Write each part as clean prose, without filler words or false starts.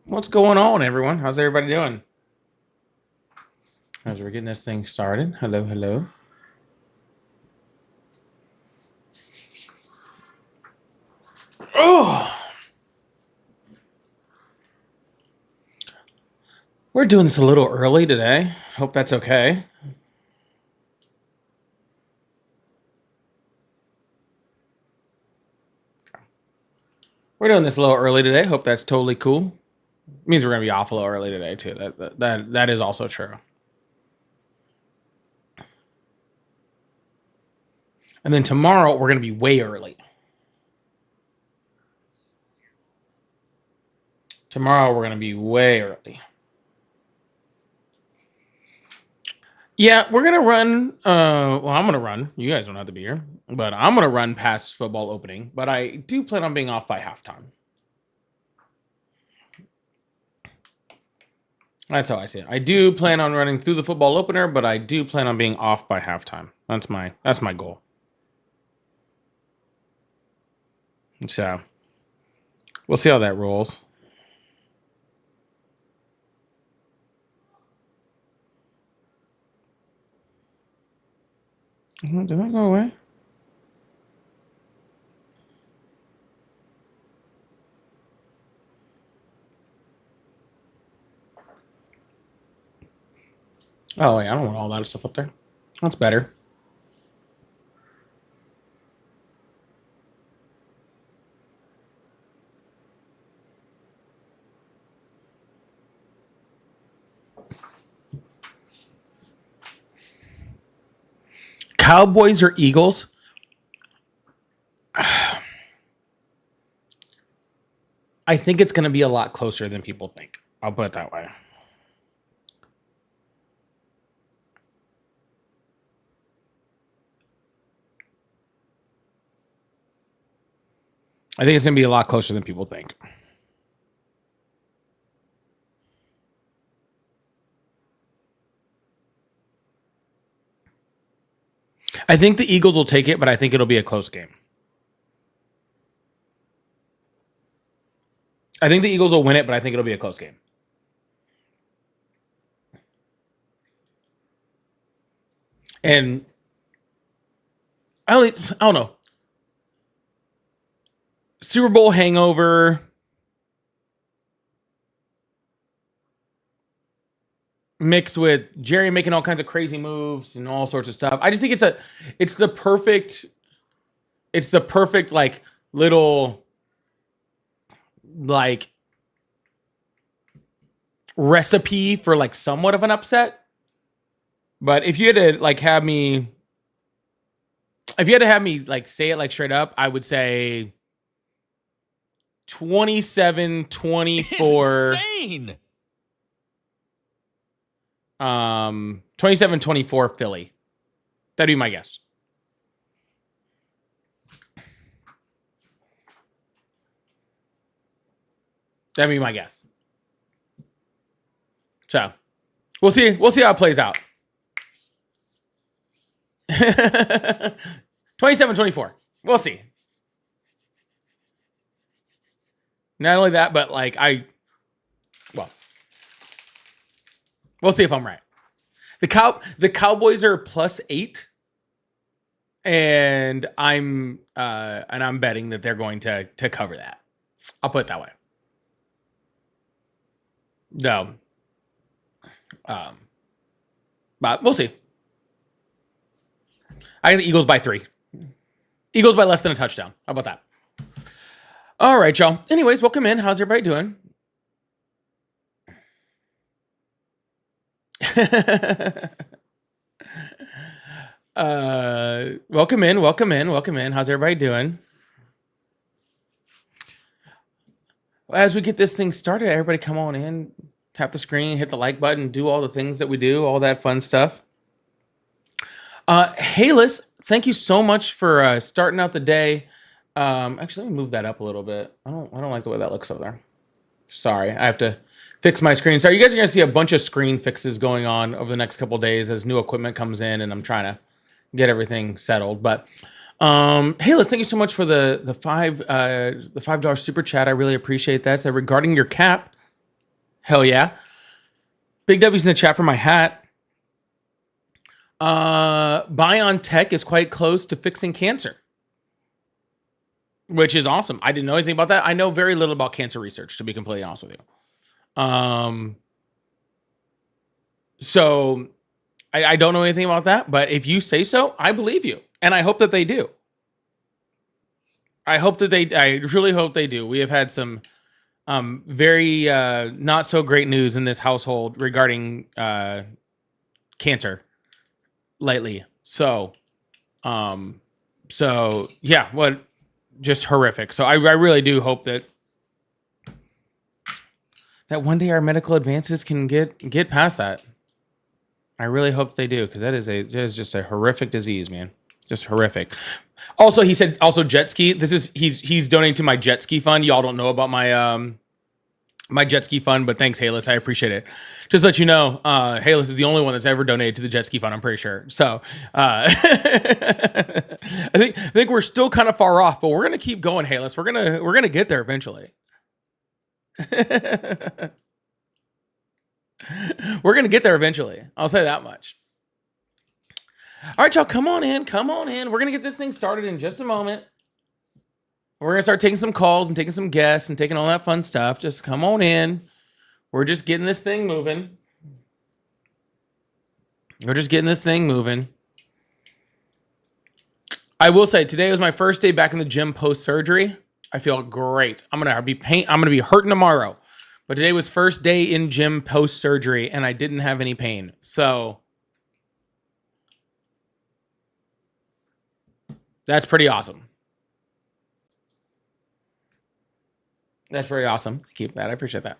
What's going on, everyone? How's everybody doing? As we're getting this thing started. Hello, hello. Oh, we're doing this a little early today. Hope that's okay. We're doing this a little early today. Hope that's totally cool. Means we're gonna be off a little early today too. That is also true. And then tomorrow we're gonna be way early. Tomorrow we're gonna be way early. Yeah, we're gonna run. Well, I'm gonna run. You guys don't have to be here, but I'm gonna run past football opening. But I do plan on being off by halftime. That's how I see it. I do plan on running through the football opener, but I do plan on being off by halftime. That's my goal. So we'll see how that rolls. Did that go away? Oh wait, I don't want all that stuff up there. That's better. Cowboys or Eagles? I think it's going to be a lot closer than people think. I'll put it that way. I think it's going to be a lot closer than people think. I think the Eagles will take it, but I think it'll be a close game. I think the Eagles will win it, but I think it'll be a close game. And I don't know. Super Bowl hangover. Mixed with Jerry making all kinds of crazy moves and all sorts of stuff. I just think it's the perfect like little like recipe for like somewhat of an upset. But if you had to like have me like say it like straight up, I would say 27-24. Insane. 27-24 Philly. That'd be my guess. That'd be my guess. So we'll see how it plays out. 27-24. We'll see. Not only that, but like we'll see if I'm right. The Cowboys are +8, and I'm betting that they're going to cover that. I'll put it that way. No. But we'll see. I think the Eagles by 3. Eagles by less than a touchdown. How about that? All right, y'all. Anyways, welcome in. How's everybody doing? Welcome in. How's everybody doing? As we get this thing started, everybody come on in, tap the screen, hit the like button, do all the things that we do, all that fun stuff. Hey, Liz, thank you so much for starting out the day. Actually, let me move that up a little bit. I don't like the way that looks over there. Sorry, I have to fix my screen. So you guys are going to see a bunch of screen fixes going on over the next couple of days as new equipment comes in, and I'm trying to get everything settled. But hey, Liz, thank you so much for the $5 super chat. I really appreciate that. So regarding your cap, Hell yeah. Big W's in the chat for my hat. BioNTech is quite close to fixing cancer, which is awesome. I didn't know anything about that. I know very little about cancer research, to be completely honest with you. So I don't know anything about that, but if you say so, I believe you. And I hope that they do. I really hope they do. We have had some very not so great news in this household regarding cancer lately. So yeah, what just horrific. So I really do hope that one day our medical advances can get past that. I really hope they do, because that is just a horrific disease, man. Just horrific. Also, he said jet ski. He's donating to my jet ski fund. Y'all don't know about my my jet ski fund, but thanks, Halis. I appreciate it. Just to let you know, Halis is the only one that's ever donated to the jet ski fund, I'm pretty sure. So I think we're still kind of far off, but we're gonna keep going, Halis. We're gonna get there eventually. We're gonna get there eventually. I'll say that much. All right, y'all, come on in. We're gonna get this thing started in just a moment. We're gonna start taking some calls and taking some guests and taking all that fun stuff. Just come on in. We're just getting this thing moving. I will say today was my first day back in the gym post surgery. I feel great. I'm gonna be hurting tomorrow, but today was first day in gym post surgery, and I didn't have any pain. So that's pretty awesome. That's very awesome. Keep that. I appreciate that.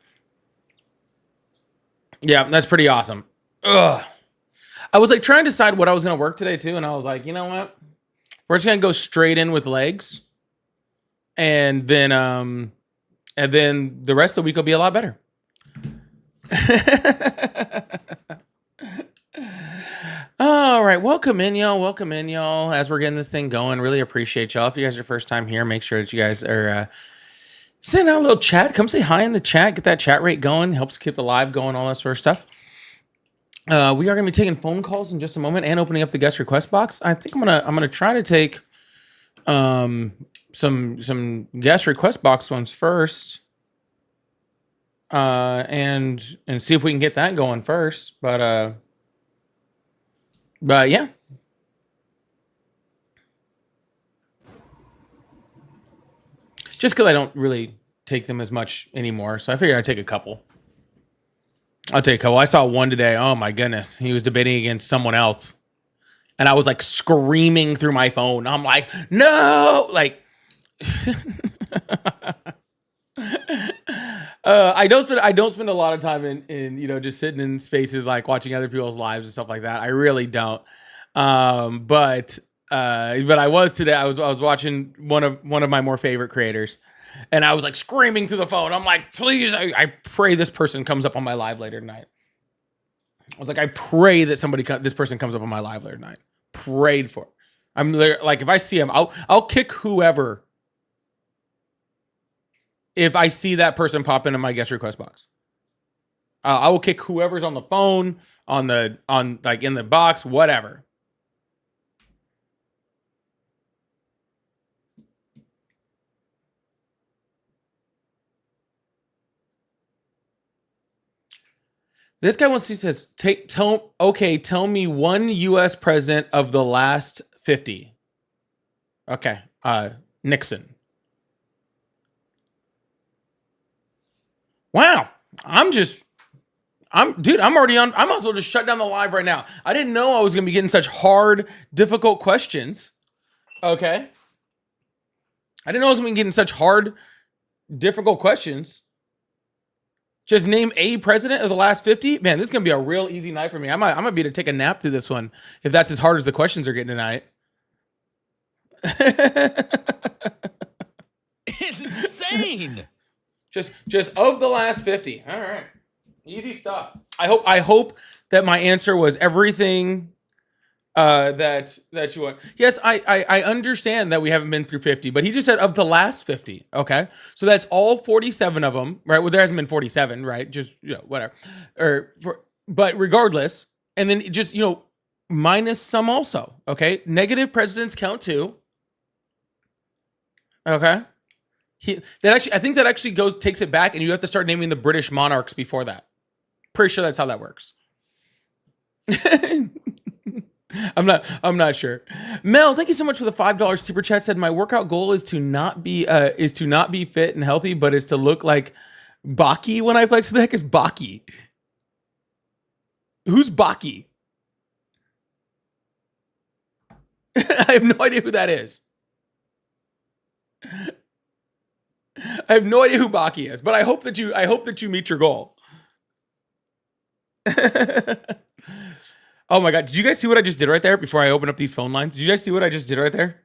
Yeah, that's pretty awesome. Ugh. I was like trying to decide what I was gonna work today too, and I was like, you know what? We're just gonna go straight in with legs, and then the rest of the week will be a lot better. All right, welcome in, y'all. As we're getting this thing going, really appreciate y'all. If you guys are your first time here, make sure that you guys are send out a little chat. Come say hi in the chat. Get that chat rate going. Helps keep the live going. All that sort of stuff. We are going to be taking phone calls in just a moment and opening up the guest request box. I think I'm gonna try to take some guest request box ones first, and see if we can get that going first. But yeah. Just because I don't really take them as much anymore, so I figured I'd take a couple. I'll take a couple. I saw one today. Oh my goodness. He was debating against someone else. And I was like screaming through my phone. I'm like, no! Like, I don't spend a lot of time in just sitting in spaces like watching other people's lives and stuff like that. I really don't. But I was today. I was watching one of my more favorite creators, and I was like screaming through the phone. I'm like, please, I pray this person comes up on my live later tonight. I was like, I pray that this person comes up on my live later tonight. Prayed for. I'm like, if I see him, I'll kick whoever. If I see that person pop into my guest request box, I will kick whoever's on the phone, on like in the box, whatever. This guy says, tell me one U.S. president of the last 50. Okay, Nixon. Wow, I'm already on. I might as well just shut down the live right now. I didn't know I was gonna be getting such hard, difficult questions. Okay, I didn't know I was gonna be getting such hard, difficult questions. Just name a president of the last 50. Man, this is gonna be a real easy night for me. I might be able to take a nap through this one if that's as hard as the questions are getting tonight. It's insane. Just of the last 50. All right, easy stuff. I hope that my answer was everything that you want. Yes, I understand that we haven't been through 50, but he just said of the last 50. Okay, so that's all 47 of them, right? Well, there hasn't been 47, right? Just whatever, but regardless, and then just minus some also. Okay, negative presidents count too. Okay, I think that actually takes it back, and you have to start naming the British monarchs before that. Pretty sure that's how that works. I'm not sure. Mel, thank you so much for the $5 super chat. Said my workout goal is to not be fit and healthy, but is to look like Baki when I flex. Who the heck is Baki? Who's Baki? I have no idea who that is. I have no idea who Baki is, but I hope that you meet your goal. Oh my God. Did you guys see what I just did right there before I open up these phone lines? Did you guys see what I just did right there?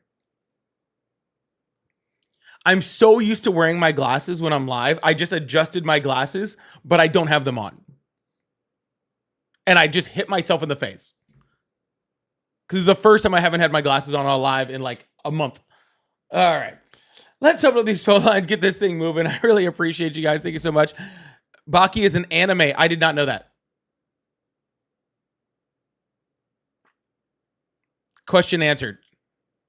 I'm so used to wearing my glasses when I'm live. I just adjusted my glasses, but I don't have them on. And I just hit myself in the face. Because it's the first time I haven't had my glasses on all live in like a month. All right. Let's open up these phone lines, get this thing moving. I really appreciate you guys. Thank you so much. Baki is an anime. I did not know that. Question answered.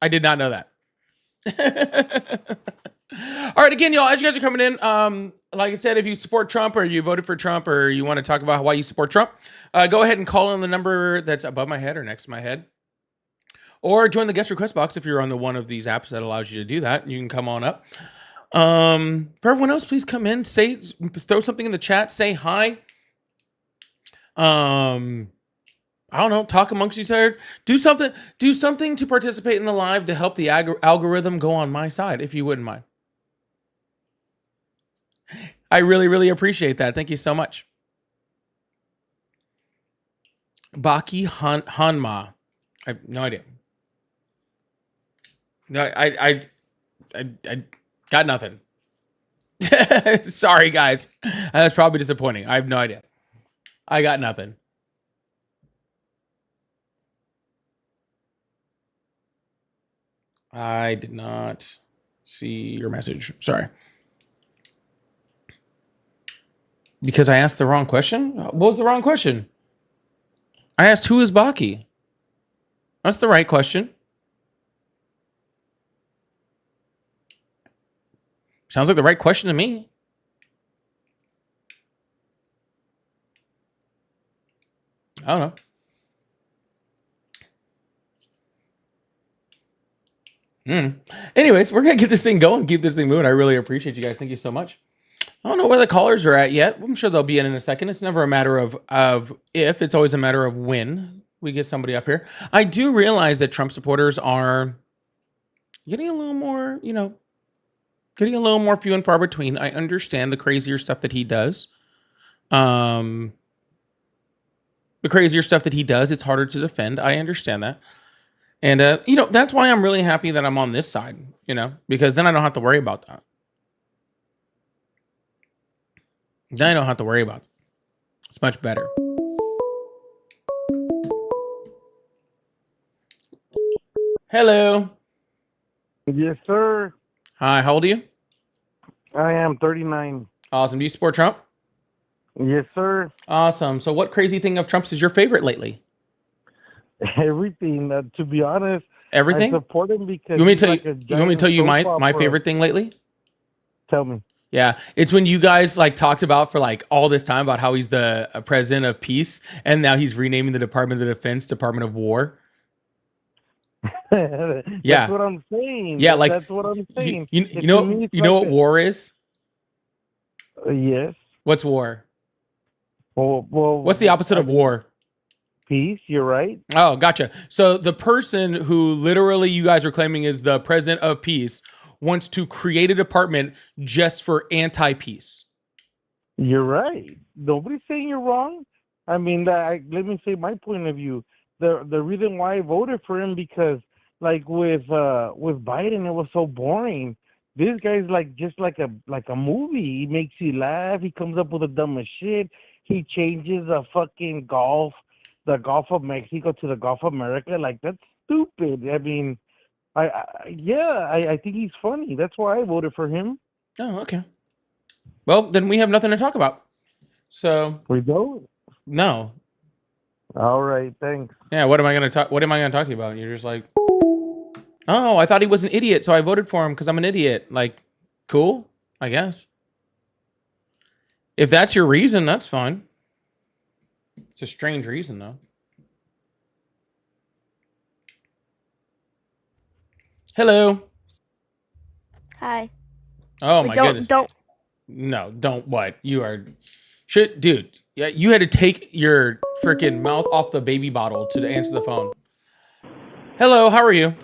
I did not know that. All right, again, y'all, as you guys are coming in, like I said, if you support Trump or you voted for Trump or you want to talk about why you support Trump, go ahead and call on the number that's above my head or next to my head. Or join the guest request box if you're on the one of these apps that allows you to do that. You can come on up. For everyone else, please come in, throw something in the chat, say hi. I don't know, talk amongst each other. Do something to participate in the live to help the algorithm go on my side, if you wouldn't mind. I really, really appreciate that. Thank you so much. Baki Hanma. I have no idea. No, I got nothing. Sorry, guys. That's probably disappointing. I have no idea. I got nothing. I did not see your message. Sorry. Because I asked the wrong question? What was the wrong question? I asked, who is Baki? That's the right question. Sounds like the right question to me. I don't know. Anyways, we're going to get this thing going, keep this thing moving. I really appreciate you guys. Thank you so much. I don't know where the callers are at yet. I'm sure they'll be in a second. It's never a matter of if, it's always a matter of when we get somebody up here. I do realize that Trump supporters are getting a little more, getting a little more few and far between. I understand the crazier stuff that he does. The crazier stuff that he does, it's harder to defend. I understand that. And, that's why I'm really happy that I'm on this side, because then I don't have to worry about that. Then I don't have to worry about it. It's much better. Hello. Yes, sir. Hi, how old are you? I am 39. Awesome. Do you support Trump? Yes, sir. Awesome. So what crazy thing of Trump's is your favorite lately? Everything. To be honest, Everything? I support him because You want me to tell you my favorite thing lately? Tell me. Yeah, it's when you guys talked about for all this time about how he's the president of peace, and now he's renaming the Department of Defense Department of War. That's what I'm saying. Yeah, that's what I'm saying. You know what war is? Yes. What's war? Well, what's the opposite of war? Peace. You're right. Oh, gotcha. So the person who literally you guys are claiming is the president of peace wants to create a department just for anti-peace. You're right. Nobody's saying you're wrong. I mean, let me say my point of view. The reason why I voted for him because, with Biden, it was so boring. This guy's just like a movie. He makes you laugh. He comes up with the dumbest shit. He changes a fucking golf the Gulf of Mexico to the Gulf of America. Like that's stupid. I mean, I think he's funny. That's why I voted for him. Oh, okay. Well, then we have nothing to talk about. So We don't. no. All right, thanks. Yeah, what am I gonna talk? What am I gonna talk to you about? You're just like, oh, I thought he was an idiot, so I voted for him because I'm an idiot. Like, cool, I guess. If that's your reason, that's fine. It's a strange reason, though. Hello. Hi. Oh Wait, my don't goodness. don't No, don't what? You are shit, dude. Yeah, you had to take your freaking mouth off the baby bottle to answer the phone. Hello, how are you?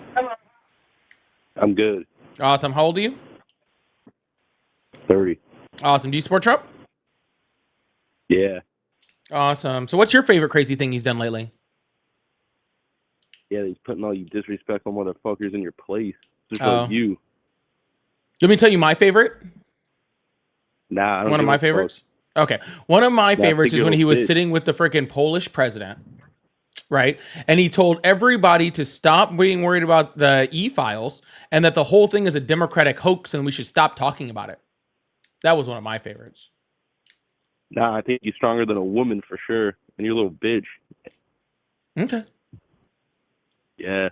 I'm good. Awesome. How old are you? 30. Awesome. Do you support Trump? Yeah. Awesome. So what's your favorite crazy thing he's done lately? Yeah, he's putting all you disrespectful motherfuckers in your place. Just Oh. like you. Let me tell you my favorite. Nah, I don't One of give my a fuck. favorites. Okay. One of my Yeah, favorites think is when you're he a was bitch. sitting with the freaking Polish president, right? And he told everybody to stop being worried about the e-files and that the whole thing is a Democratic hoax and we should stop talking about it. That was one of my favorites. Nah, I think you're stronger than a woman for sure. And you're a little bitch. Okay. Yeah.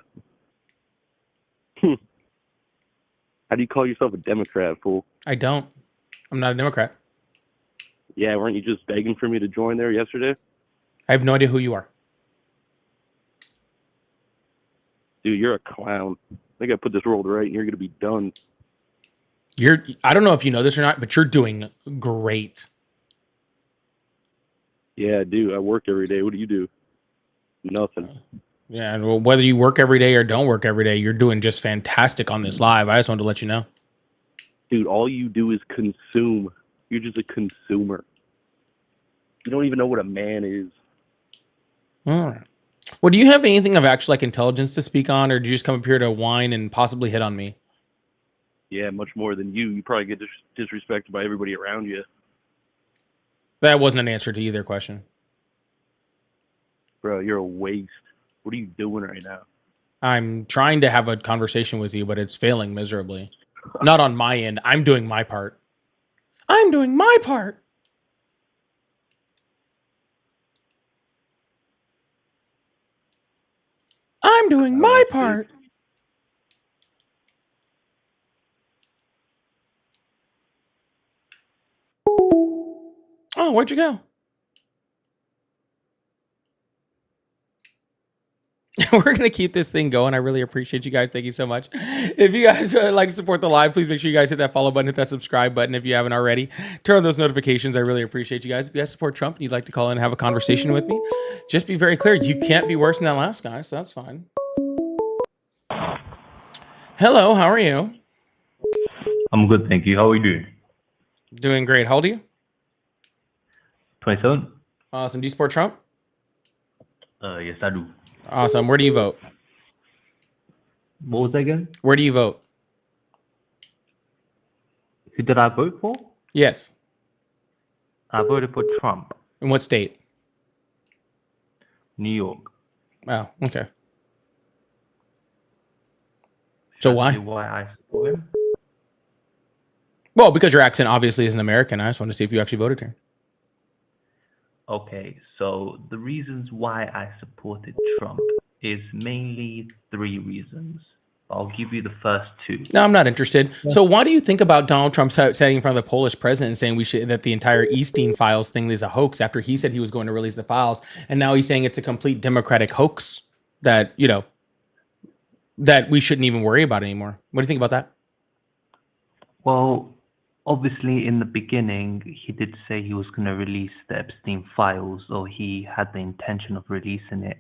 How do you call yourself a Democrat, fool? I don't. I'm not a Democrat. Yeah, weren't you just begging for me to join there yesterday? I have no idea who you are. Dude, you're a clown. I think I put this world right and you're going to be done. I don't know if you know this or not, but you're doing great. Yeah, I do. I work every day. What do you do? Nothing. Yeah, and well, whether you work every day or don't work every day, you're doing just fantastic on this live. I just wanted to let you know. Dude, all you do is consume. You're just a consumer. You don't even know what a man is. All right. Well, do you have anything of actual like intelligence to speak on, or do you just come up here to whine and possibly hit on me? Yeah, much more than you. You probably get disrespected by everybody around you. That wasn't an answer to either question. Bro, you're a waste. What are you doing right now? I'm trying to have a conversation with you, but it's failing miserably. Not on my end. I'm doing my part. I'm doing my part. I'm doing my part. Oh, where'd you go? We're going to keep this thing going. I really appreciate you guys. Thank you so much. If you guys like to support the live, please make sure you guys hit that follow button, hit that subscribe button if you haven't already. Turn on those notifications. I really appreciate you guys. If you guys support Trump and you'd like to call in and have a conversation with me, just be very clear. You can't be worse than that last guy, so that's fine. Hello, how are you? I'm good, thank you. How are you doing? Doing great. How old are you? 27? Awesome. Do you support Trump? Yes, I do. Awesome. Where do you vote? What was that again? Where do you vote? Who did I vote for? Yes. I voted for Trump, In what state? New York. Oh, okay. So why? See why I support him? Well, because your accent obviously is an American. I just wanted to see if you actually voted here. Okay, so the reasons why I supported Trump is mainly 3 reasons. I'll give you the first 2. No, I'm not interested. So why do you think about Donald Trump standing in front of the Polish president and saying that the entire Epstein files thing is a hoax after he said he was going to release the files, and now he's saying it's a complete Democratic hoax that, that we shouldn't even worry about anymore. What do you think about that? Well, obviously in the beginning, he did say he was going to release the Epstein files, or he had the intention of releasing it.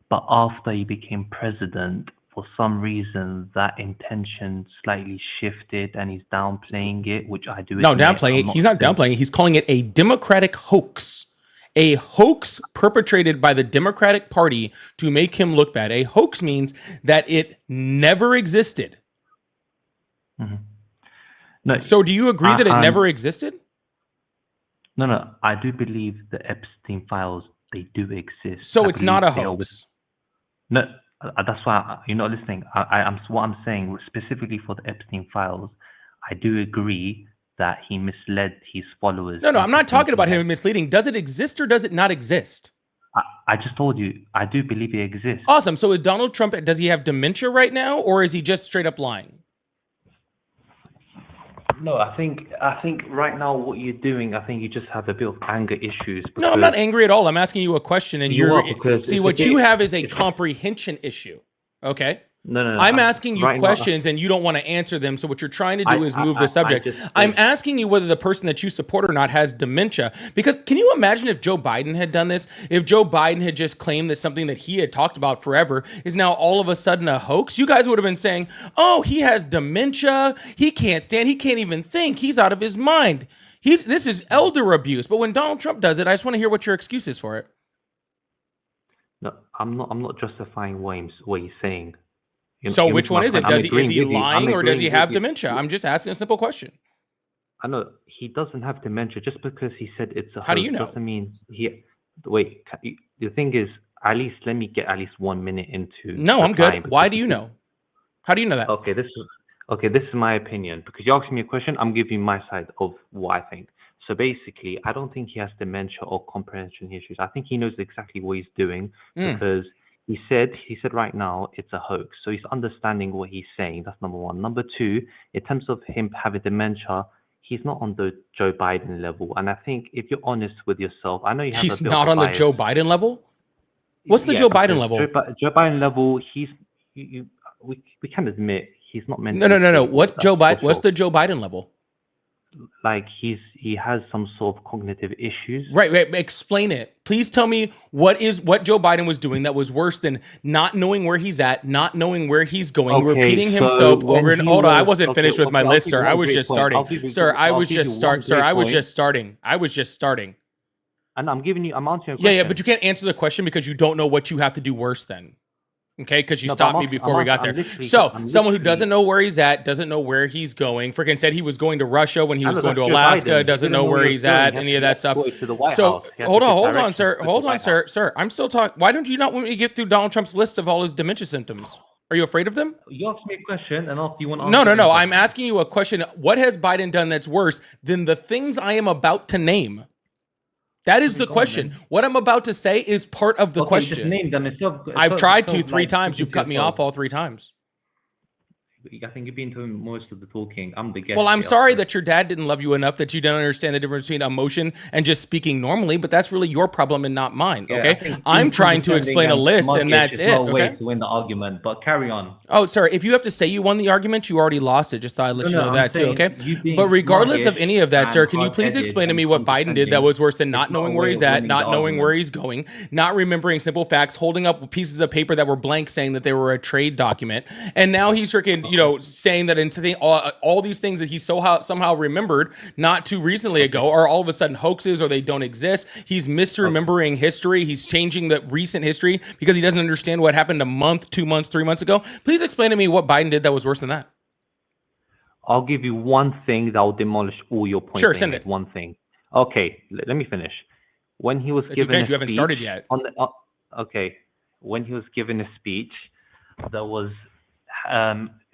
But after he became president, for some reason, that intention slightly shifted and he's downplaying it, which I do. No, admit, downplaying it. I'm He's not downplaying it. He's calling it a Democratic hoax. A hoax perpetrated by the Democratic Party to make him look bad. A hoax means that it never existed. Mhm. No, So do you agree that it never existed? no. I do believe the Epstein files they do exist. So I it's not a believe they are hoax. No, that's why you're not listening. I'm what I'm saying specifically for the Epstein files. I do agree that he misled his followers. No, I'm not talking about him. him misleading. Does it exist or does it not exist? I just told you, I do believe it exists. Awesome. So is Donald Trump, does he have dementia right now, or is he just straight up lying? No, I think right now what you're doing, I think you just have a bit of anger issues. No, I'm not angry at all. I'm asking you a question, and you're because see what you have is a comprehension issue. Okay. No. I'm asking you right questions and you don't want to answer them. So what you're trying to do is move the subject. I'm asking you whether the person that you support or not has dementia. Because can you imagine if Joe Biden had done this? If Joe Biden had just claimed that something that he had talked about forever is now all of a sudden a hoax, you guys would have been saying, oh, he has dementia. He can't even think. He's out of his mind. This is elder abuse. But when Donald Trump does it, I just want to hear what your excuse is for it. No, I'm not justifying what he's saying. So which one is it? Is he lying or does he have dementia? I'm just asking a simple question. I know he doesn't have dementia. Just because he said it's a How do you know? doesn't mean he. Wait, the thing is, at least let me get at least 1 minute into. No, I'm good. Why do you know? How do you know that? Okay, this is my opinion. Because you asked me a question, I'm giving you my side of what I think. So basically, I don't think he has dementia or comprehension issues. I think he knows exactly what he's doing because he said right now it's a hoax. So he's understanding what he's saying. That's number one. Number two, in terms of him having dementia, he's not on the Joe Biden level. And I think if you're honest with yourself, I know you have he's a bit not of on the bias. Joe Biden level? What's the Joe Biden level? Joe Biden level, we can admit he's not meant. No. What's the Joe Biden level? Like he has some sort of cognitive issues. Right. Explain it. Please tell me what Joe Biden was doing that was worse than not knowing where he's at, not knowing where he's going, repeating himself over and hold on. I wasn't finished with my list, sir. I was just starting. Sir, I was just starting. And I'm answering a question. Yeah, but you can't answer the question because you don't know what you have to do worse than. Okay, because you stopped me before we got there. So, someone who doesn't know where he's at, doesn't know where he's going, freaking said he was going to Russia when he was going to Alaska, doesn't know where he's at, any of that stuff. So, hold on, sir. Sir, I'm still talking. Why don't you not want me to get through Donald Trump's list of all his dementia symptoms? Are you afraid of them? You asked me a question, and you want to answer. No. I'm asking you a question. What has Biden done that's worse than the things I am about to name? That is the question. What I'm about to say is part of the question. Just name them. I've tried to 3 times. You've cut me off all 3 times. I think you've been doing most of the talking. I'm the guest. Well, I'm sorry that your dad didn't love you enough that you didn't understand the difference between emotion and just speaking normally, but that's really your problem and not mine, okay? I'm trying to explain a list, and that's it, okay? Way to win the argument, but carry on. Oh, sorry. If you have to say you won the argument, you already lost it. Just thought I'd let you know that too, okay? But regardless of any of that, sir, can you please explain to me what Biden did that was worse than not knowing where he's at, not knowing where he's going, not remembering simple facts, holding up pieces of paper that were blank saying that they were a trade document, and now he's freaking, saying that into all these things that he somehow remembered not too recently ago are all of a sudden hoaxes or they don't exist. He's misremembering history. He's changing the recent history because he doesn't understand what happened a month, 2 months, 3 months ago. Please explain to me what Biden did that was worse than that. I'll give you one thing that will demolish all your points. Sure, send it. One thing. Okay, let me finish. When he was given a speech, you haven't started yet. Okay, when he was given a speech, there was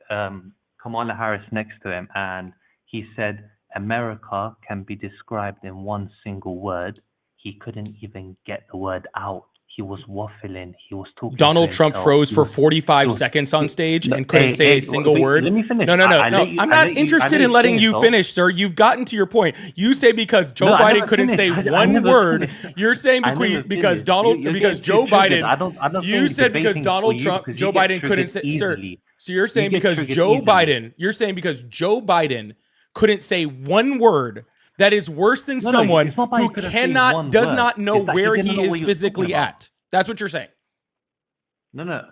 Kamala Harris next to him, and he said America can be described in one single word. He couldn't even get the word out. He was waffling. He was talking. Donald Trump froze for 45 seconds on stage and couldn't say a single word. Let me finish. No. I'm not interested in letting you finish, sir. You've gotten to your point. You say because Joe Biden couldn't say one word. You're saying because Joe Biden. You said because Donald Trump, Joe Biden couldn't say, sir. So you're saying because Joe Biden, couldn't say one word. That is worse than someone who does not know where he is physically at. That's what you're saying. No.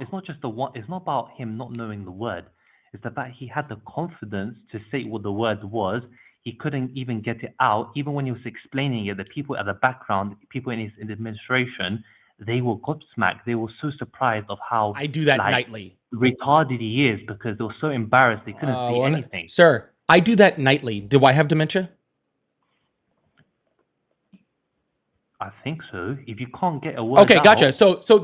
It's not just the one. It's not about him not knowing the word. It's the fact he had the confidence to say what the word was. He couldn't even get it out. Even when he was explaining it, the people at the background, people in his administration, they were gobsmacked. They were so surprised of how I do that nightly. Retarded he is because they were so embarrassed they couldn't say anything. Sir, I do that nightly. Do I have dementia? I think so. If you can't get a word Okay, gotcha. out, So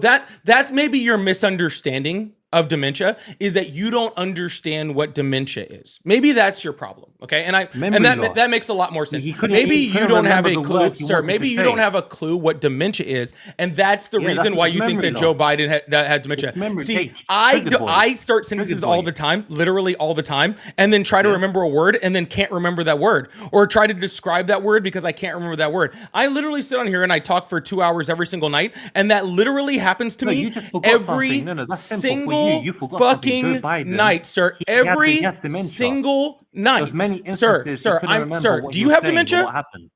that's maybe your misunderstanding of dementia, is that you don't understand what dementia is. Maybe that's your problem. Okay, Memory and loss. that makes a lot more sense. He couldn't- Maybe he you couldn't don't have remember a the clue, words he sir. wanted Maybe to you don't say. have a clue what dementia is, and that's the Yeah, reason that's why his you think memory that Joe loss. Biden had dementia. It's memory- See, hey, triggered boy. I start sentences Triggered all boy. the time, literally all the time, and then try to Yeah. remember a word and then can't remember that word, or try to describe that word because I can't remember that word. I literally sit on here and I talk for 2 hours every single night, and that literally happens to No, me you just forgot every something. No, that's simple for single you. You forgot something. Joe fucking Biden, night, sir. he had Every dementia. single night, There's many sir. instances he couldn't remember Sir. what Do he you was have saying or dementia? What happened?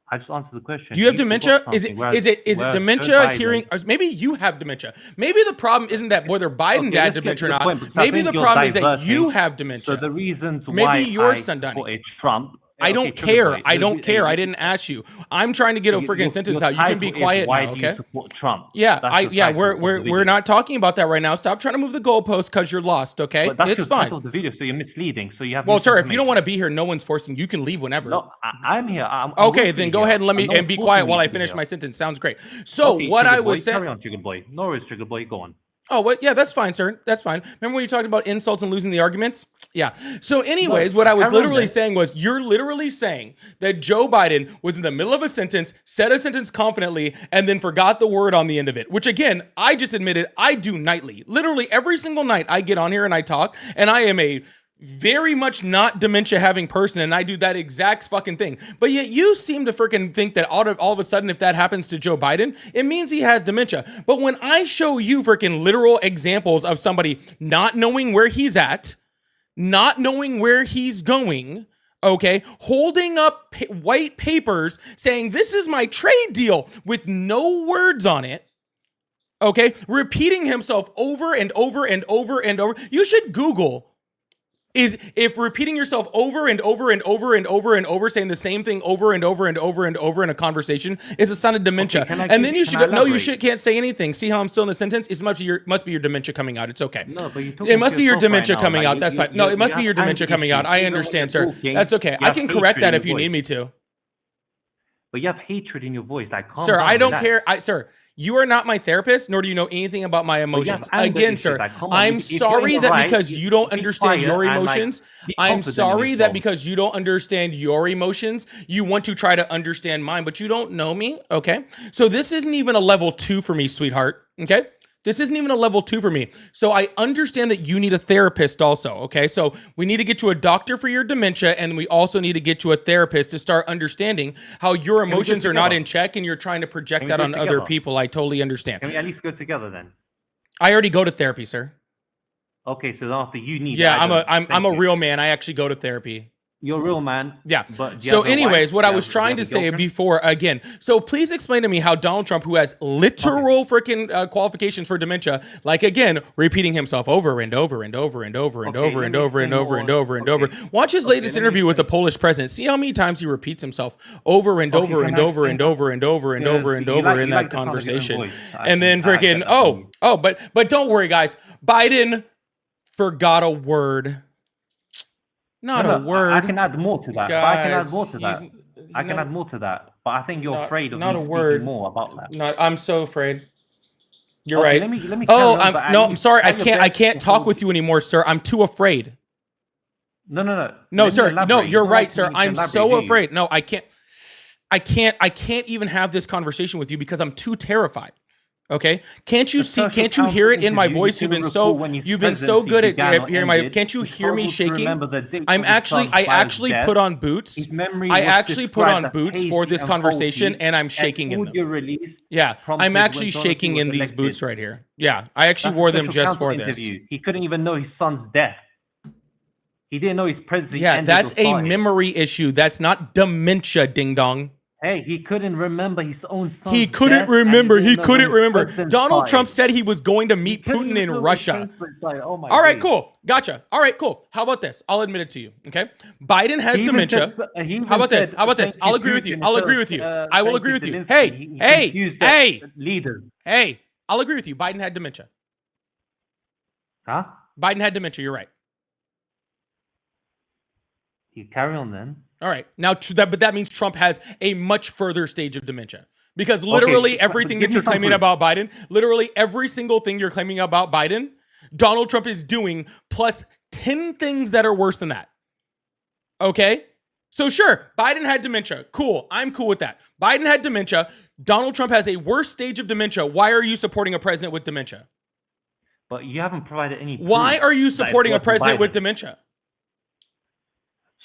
I just answered the question. Do you have forgot dementia? Is something, it whereas- is it whereas Joe dementia Biden- hearing? Or maybe you have dementia. Maybe the problem isn't that whether Biden Okay, had let's get dementia to or the point, not. because I Maybe think the you're problem is that diverting. you have dementia. So the reasons Maybe why your I son done it. supported Trump. I Okay, don't Trigger care. Boy, I don't hey, care. I didn't ask you. I'm trying to get a freaking sentence out. You can be title is quiet why now, do you okay? support Trump? Yeah, That's your title of the we're video. not talking about that right now. Stop trying to move the goalpost because you're lost, okay? But that's It's your fine. title of the video, so you're misleading. So you have. Well, sir, if you don't misinformation. want to be here, no one's forcing you. You can leave whenever. No, I'm here. I'm Okay, willfully then go here. ahead and let me No one's and be forcing quiet me while I to be finish here. my sentence. Sounds great. So Okay, what Trigger I Boy, was saying. Carry on, Trigger Boy. No worries, Trigger Boy. Go on. Oh, what? Yeah, that's fine, sir. That's fine. Remember when you talked about insults and losing the arguments? Yeah. So, anyways, what I was literally saying was, you're literally saying that Joe Biden was in the middle of a sentence, said a sentence confidently, and then forgot the word on the end of it. Which, again, I just admitted I do nightly. Literally every single night I get on here and I talk, and I am a very much not dementia having person, and I do that exact fucking thing. But yet you seem to freaking think that all of a sudden, if that happens to Joe Biden, it means he has dementia. But when I show you freaking literal examples of somebody not knowing where he's at, not knowing where he's going, okay, holding up white papers saying this is my trade deal with no words on it, okay, repeating himself over and over and over and over. You should Google, is if repeating yourself over and over and over and over and over, saying the same thing over and over and over and over in a conversation is a sign of dementia. Okay, and then you should go, no, you elaborate? can't say anything. See how I'm still in the sentence? It must be your dementia coming out. It's okay. No, but you're talking It must to be your yourself right dementia now, coming like, out. That's fine. No, it must be your dementia coming out. I understand, sir. That's okay. I can correct that if you need me to. But you have hatred in your voice. Like, calm Sir, down, I don't relax. care. Sir, you are not my therapist, nor do you know anything about my emotions. anger Again, issues, sir, like, come on, I'm if you're sorry in the that right, because you don't be understand your quiet and, like, emotions, be I'm confident in sorry that yourself. because you don't understand your emotions, you want to try to understand mine, but you don't know me, okay? So this isn't even a level 2 for me, sweetheart, okay? This isn't even a level 2 for me. So I understand that you need a therapist also, okay? So we need to get you a doctor for your dementia, and we also need to get you a therapist to start understanding how your we do it emotions are not together? in check and you're trying to project Can we that do on it other together? people. I totally understand. Can we at least go together then? I already go to therapy, sir. Okay, so after you need. Yeah, I don't. I'm Thank a you. real man. I actually go to therapy. You're a real man. Yeah. But do you So, have a wife? anyways, what Do I you was have- trying do to you have say a girlfriend? before, again, so please explain to me how Donald Trump, who has literal freaking qualifications for dementia, like again, repeating himself over and over and over and over and Okay, over let and me over and explain over and more. over and Okay. over. Watch his Okay, latest let me interview with the explain. Polish president. See how many times he repeats himself over and Okay, over can and I over and explain? over and over and Yeah, over and you over like- in you that like the sound of your own conversation. voice. And then I get freaking, that from you. but don't worry, guys. Biden forgot a word. Not No, a word. I can add more to that. But I can add Guys, more to that. he's- I can not- add more to that. But I think you're not- afraid of not me a speaking word. more about that. Not, I'm so afraid. You're Okay, right. Let me Oh, carry on, but at no, I'm least sorry. try I your can't. I best can't to talk hold- with you anymore, sir. I'm too afraid. No. No, Let me sir. No, elaborate. you're You don't right, like sir. me to I'm elaborate, so do you? afraid. No, I can't. I can't even have this conversation with you because I'm too terrified. Okay? Can't you The see? social Can't you hear it in my interview, voice? you You've been couldn't so recall when his you've been so good presidency at began or hearing my. ended. Can't you He hear me struggled to shaking? remember the date I'm of his actually. son's I father's actually death. put on boots. His memory I was actually put on described as boots hazy for this and conversation, faulty, and I'm shaking in them. audio release Yeah, prompted I'm when actually Donald shaking Trump in was these elected. boots right here. Yeah, I actually That's a wore them special just for counsel this. interview. He couldn't even know his son's death. He didn't know his presidency Yeah, ended that's or a started. memory issue. That's not dementia, ding dong. Hey, he couldn't remember his own son's He couldn't death, and remember. didn't He know couldn't when his remember. president Donald died. Trump said he was going to He meet couldn't Putin even in know when his Russia. president died. Oh my All right, days. cool. Gotcha. All right, cool. How about this? I'll admit it to you. Okay. Biden has He even dementia. said- he even How about this? said How about this? thank I'll you, agree with you. Putin, I'll instead agree of, with you. I will thank agree with you. Zelensky. Hey, He hey, confused the hey, leaders. hey. I'll agree with you. Biden had dementia. Huh? Biden had dementia. You're right. You carry on then. All right. Now, but that means Trump has a much further stage of dementia. Because literally Okay, everything give that me you're some claiming proof. about Biden, literally every single thing you're claiming about Biden, Donald Trump is doing plus 10 things that are worse than that. Okay? So sure, Biden had dementia. Cool. I'm cool with that. Biden had dementia. Donald Trump has a worse stage of dementia. Why are you supporting a president with dementia? But you haven't provided any proof. Why are you that it's supporting a worse than president with Biden. dementia?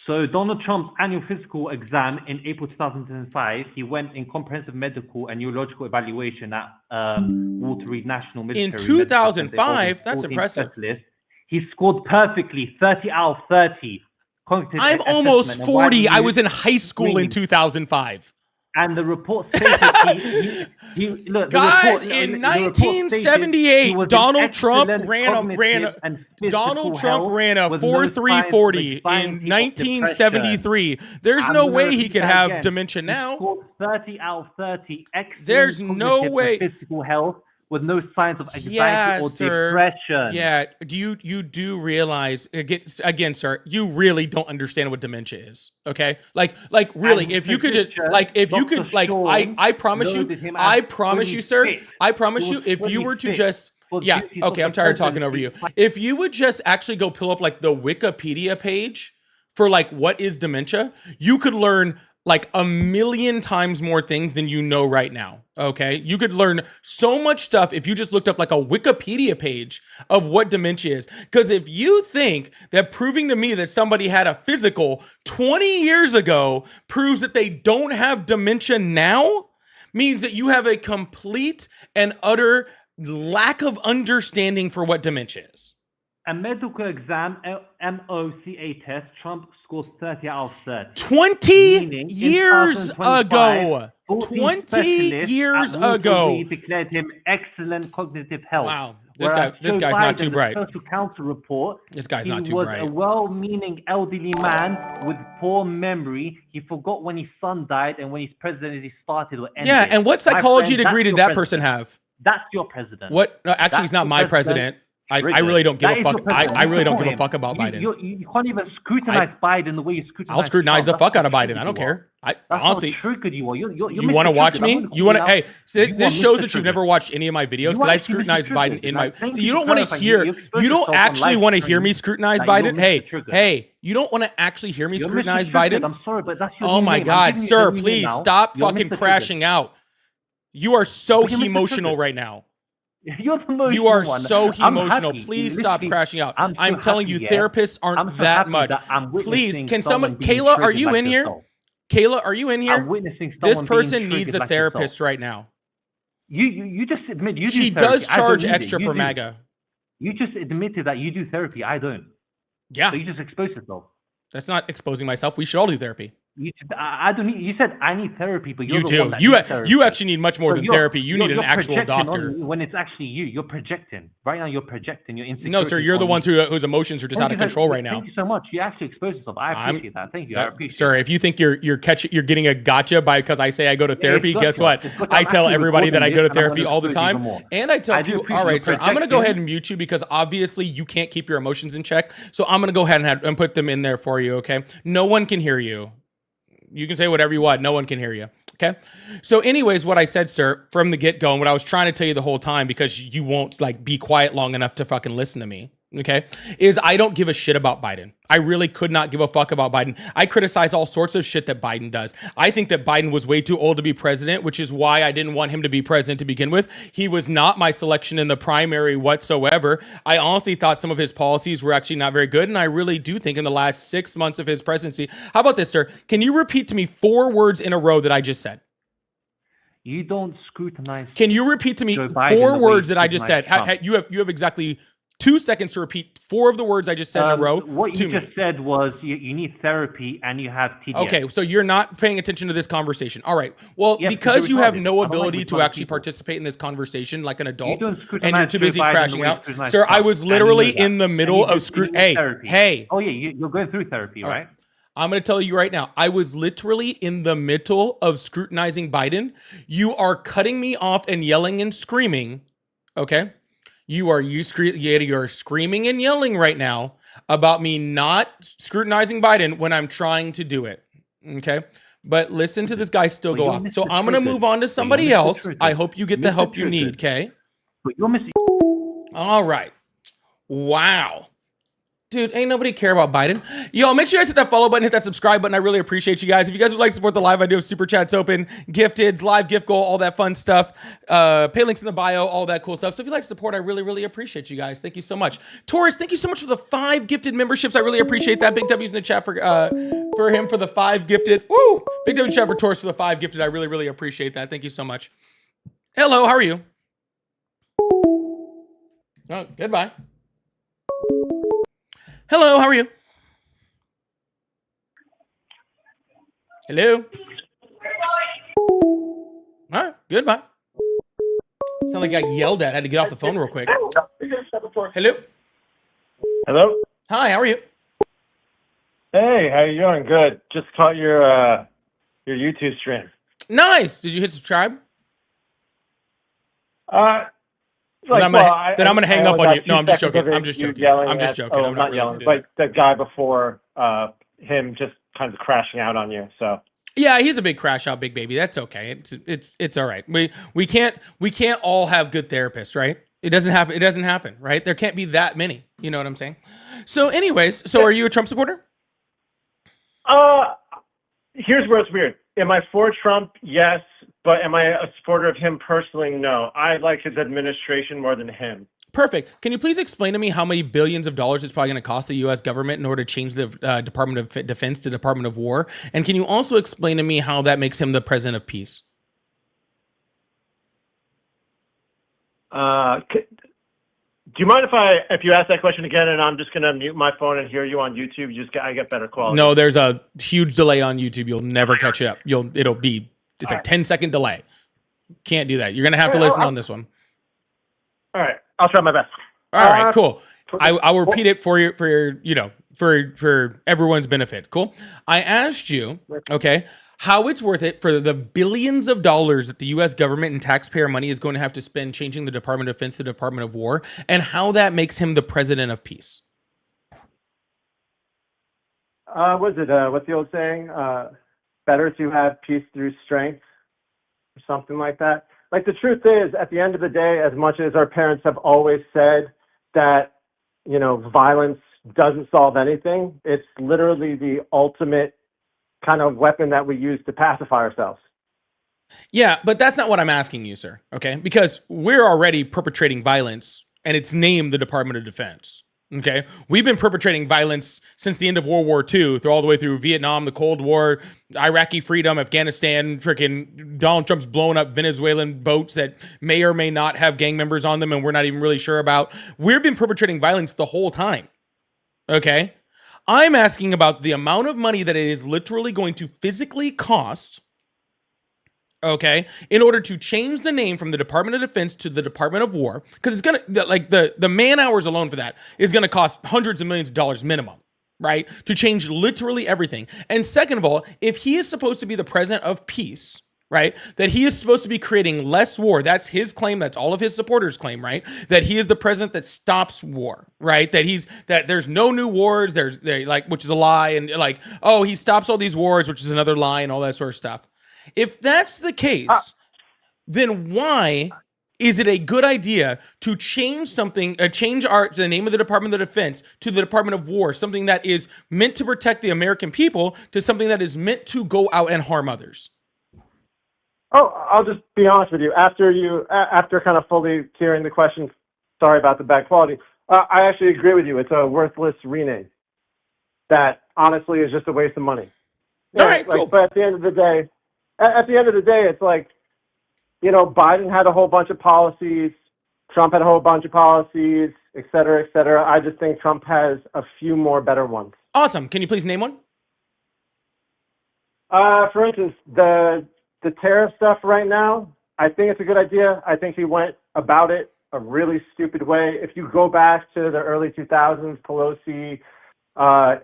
So Donald Trump's annual physical exam in April 2005, he went in comprehensive medical and neurological evaluation at Walter Reed National Military. In Medical Center 2005, involving that's 14 impressive. specialists. He scored perfectly, 30 out of 30. Cognitive I'm assessment. almost And why 40. do I you was in high school in scream? 2005. And the report stated look, Guys, the report, in the report stated 1978, he was in Donald Trump excellent ran cognitive and physical Donald Trump health ran a with no signs of 4.340 anxiety in or 1973. There's I'm no gonna way he repeat could that have again. dementia He now. scored 30 out of 30. Excellent There's no cognitive and way. physical health with no signs of anxiety Yeah, or sir. depression. Yeah, you do realize again, sir, you really don't understand what dementia is. Okay, like really, And if you could just physician if you Dr. could Sean I promise you, noted him I as promise fully you, sir, fit. I promise He you, was if you fully were to fit just for yeah, duties okay, of I'm the tired of talking over presidency. you. If you would just actually go pull up like the Wikipedia page for like what is dementia, you could learn like a million times more things than you know right now. Okay. You could learn so much stuff if you just looked up like a Wikipedia page of what dementia is. Because if you think that proving to me that somebody had a physical 20 years ago proves that they don't have dementia now, means that you have a complete and utter lack of understanding for what dementia is. A medical exam, MOCA test, Trump scored 30 out of 30. 20 Meaning, in years 2025, ago. 14 20 specialists years at Walter ago. Reed declared him excellent cognitive health. Wow. This Whereas guy's Joe not Biden, too the bright. Social Council report, This guy's not he too was bright. a well-meaning elderly man with poor memory. He forgot when his son died and when his presidency started or ended. Yeah, and what My psychology friend, degree that's did your that person president. have? That's your president. What? No, actually, That's he's not your my president. president. I Richard, really don't give that a is fuck. your president. I really don't give a Him. fuck about Biden. You can't even scrutinize Biden the way you scrutinize I'll scrutinize the Trump. fuck out That's of how Biden. I don't triggered you are. care. I That's honestly. how triggered you are. You're You want to Mr. watch Triggered. I'm me? gonna You call want to? out. Hey, so You this are shows Mr. that you've Triggered. never watched any of my videos You because are I actually Mr. scrutinize Biden Triggered. in Like, my. thank So you you for don't want to clarifying. hear. You exposed You don't yourself on actually live want to hear stream me scrutinize that you're Biden. Mr. Hey, Triggered. hey, you don't want to actually hear me You're Mr. scrutinize Triggered. Biden. I'm sorry, but that's your Oh new my name. I'm God, giving you sir, a new name please now. stop You're fucking Mr. crashing out. You are so But you're Mr. emotional Triggered. right now. You're the emotional You are one. so I'm emotional. happy. Please stop Literally, crashing out. I'm I'm so telling you, happy, yeah. therapists I'm aren't so that happy much. that I'm Please, witnessing can someone, someone being Kayla, are triggered you like in here? yourself. Kayla, are you in I'm here? witnessing This someone being person needs triggered a like therapist yourself. right now. You just admit you do She therapy. does I don't charge need it. extra You for do. MAGA. You just admitted that you do therapy. I don't. Yeah, So you just expose yourself. that's not exposing myself. We should all do therapy. I don't need. You said I need therapy, but you're You the one do. that You needs therapy. you actually need much more So than you're- therapy. You need an you're actual projecting on doctor. me when it's actually you. You're projecting. Right now, you're projecting. You're insecure. No, sir, you're the ones whose emotions are just out of control right now. Thank you so much. You actually exposed yourself. I appreciate that. Thank you. I appreciate Sir, it. if you think you're getting a gotcha by because I say I go to therapy, gotcha. guess what? It's gotcha. I I'm tell actually everybody that I go to recording this, therapy and I'm all the gonna expose time, even more. and I tell I do people, appreciate all right, your sir, I'm gonna go projection. ahead and mute you because obviously you can't keep your emotions in check. So I'm gonna go ahead and put them in there for you. Okay, no one can hear you. You can say whatever you want. No one can hear you. Okay. So anyways, what I said, sir, from the get-go, and what I was trying to tell you the whole time, because you won't like be quiet long enough to fucking listen to me. Okay. Is I don't give a shit about Biden. I really could not give a fuck about Biden. I criticize all sorts of shit that Biden does. I think that Biden was way too old to be president, which is why I didn't want him to be president to begin with. He was not my selection in the primary whatsoever. I honestly thought some of his policies were actually not very good. And I really do think in the last 6 months of his presidency, how about this, sir? Can you repeat to me 4 words in a row that I just said? You don't scrutinize. Can you repeat to me Joe Biden 4 the way words you that I just said? scrutinize Trump. You have exactly 2 seconds to repeat 4 of the words I just said in a row What to you me. just said was you need therapy and you have TDS. Okay, so you're not paying attention to this conversation. All right. Well, Yes, because you're you have retarded. I no don't like ability to retarded actually people. participate in this conversation like an adult, don't and you're scrutinize too Joe busy Biden the crashing way you out, scrutinize sir. I Trump, was and you know literally that. in the middle And you of need screw. Hey, therapy. hey. Oh yeah, you're going through therapy, right? I'm going to tell you right now, I was literally in the middle of scrutinizing Biden. You are cutting me off and yelling and screaming. Okay. you're screaming and yelling right now about me not scrutinizing Biden when I'm trying to do it. Okay. But listen to this guy still go off. So I'm going to move on to somebody else. I hope you get the help you need. Okay. But you're Mr. All right. Wow. Dude, ain't nobody care about Biden. Yo, make sure you guys hit that follow button, hit that subscribe button. I really appreciate you guys. If you guys would like to support the live, I do have super chats open, gifteds, live gift goal, all that fun stuff. Pay links in the bio, all that cool stuff. So if you'd like to support, I really, really appreciate you guys. Thank you so much. Taurus, thank you so much for the 5 gifted memberships. I really appreciate that. Big W's in the chat for him for the 5 gifted. Woo! Big W in the chat for Taurus for the 5 gifted. I really, really appreciate that. Thank you so much. Hello, how are you? Oh, goodbye. Hello, how are you? Hello? All right, goodbye. Sound like I got yelled at. I had to get off the phone real quick. Hello? Hello? Hi, how are you? Hey, how you doing? Good. Just caught your YouTube stream. Nice. Did you hit subscribe? Like, then I'm gonna hang up on you. No, I'm just joking. I'm just joking. I'm just joking. Oh, I'm not really yelling. gonna do But the guy before him just kind of crashing out on you. So Yeah, he's a big crash out, big baby. That's okay. It's all right. We can't all have good therapists, right? It doesn't happen, right? There can't be that many. You know what I'm saying? So, anyways, are you a Trump supporter? here's where it's weird. Am I for Trump? Yes. But am I a supporter of him personally? No. I like his administration more than him. Perfect. Can you please explain to me how many billions of dollars it's probably going to cost the U.S. government in order to change the Department of Defense to Department of War? And can you also explain to me how that makes him the president of peace? Do you mind if you ask that question again, and I'm just going to mute my phone and hear you on YouTube? I get better quality. No, there's a huge delay on YouTube. You'll never catch it up. It's like 10-second delay. Can't do that. You're going to have to listen on this one. All right. I'll try my best. All right, cool. I will repeat it for everyone's benefit. Cool. I asked you, okay, how it's worth it for the billions of dollars that the U.S. government and taxpayer money is going to have to spend changing the Department of Defense to the Department of War, and how that makes him the president of peace. What's the old saying? Better to have peace through strength, or something like that. Like, the truth is, at the end of the day, as much as our parents have always said that, violence doesn't solve anything, it's literally the ultimate kind of weapon that we use to pacify ourselves. Yeah, but that's not what I'm asking you, sir. Okay, because we're already perpetrating violence, and it's named the Department of Defense. Okay, we've been perpetrating violence since the end of World War II, all the way through Vietnam, the Cold War, Iraqi freedom, Afghanistan. Freaking Donald Trump's blowing up Venezuelan boats that may or may not have gang members on them, and we're not even really sure about. We've been perpetrating violence the whole time. Okay, I'm asking about the amount of money that it is literally going to physically cost, okay, in order to change the name from the Department of Defense to the Department of War, because it's gonna, like, the man hours alone for that is gonna cost hundreds of millions of dollars minimum, right, to change literally everything. And second of all, if he is supposed to be the president of peace, right, that he is supposed to be creating less war, that's his claim, that's all of his supporters claim, right, that he is the president that stops war, right, that there's no new wars, which is a lie, and like, oh, he stops all these wars, which is another lie, and all that sort of stuff. If that's the case, then why is it a good idea to change the name of the Department of Defense to the Department of War, something that is meant to protect the American people, to something that is meant to go out and harm others? Oh, I'll just be honest with you. After kind of fully hearing the question, sorry about the bad quality, I actually agree with you. It's a worthless rename that honestly is just a waste of money. All right, cool. But at the end of the day, it's like, Biden had a whole bunch of policies, Trump had a whole bunch of policies, et cetera, et cetera. I just think Trump has a few more better ones. Awesome. Can you please name one? For instance, the tariff stuff right now, I think it's a good idea. I think he went about it a really stupid way. If you go back to the early 2000s, Pelosi,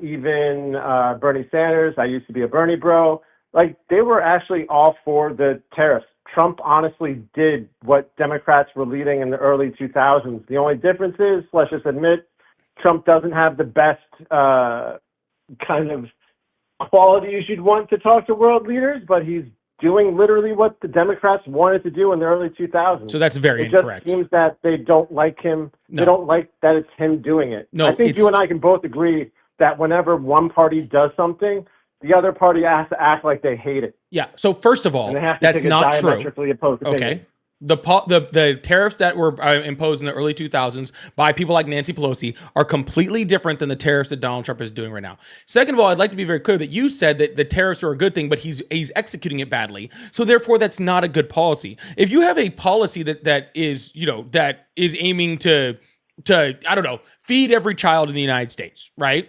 even Bernie Sanders, I used to be a Bernie bro, like, they were actually all for the tariffs. Trump honestly did what Democrats were leading in the early 2000s. The only difference is, let's just admit, Trump doesn't have the best kind of qualities you'd want to talk to world leaders, but he's doing literally what the Democrats wanted to do in the early 2000s. So that's very It just incorrect. seems that they don't like him. No. They don't like that it's him doing it. No, I think it's- you and I can both agree that whenever one party does something, the other party has to act like they hate it. Yeah. So first of all, And they have to that's take a not true. diametrically opposed opinion. Okay. The tariffs that were imposed in the early 2000s by people like Nancy Pelosi are completely different than the tariffs that Donald Trump is doing right now. Second of all, I'd like to be very clear that you said that the tariffs are a good thing, but he's executing it badly. So therefore, that's not a good policy. If you have a policy that is aiming to I don't know, feed every child in the United States, right?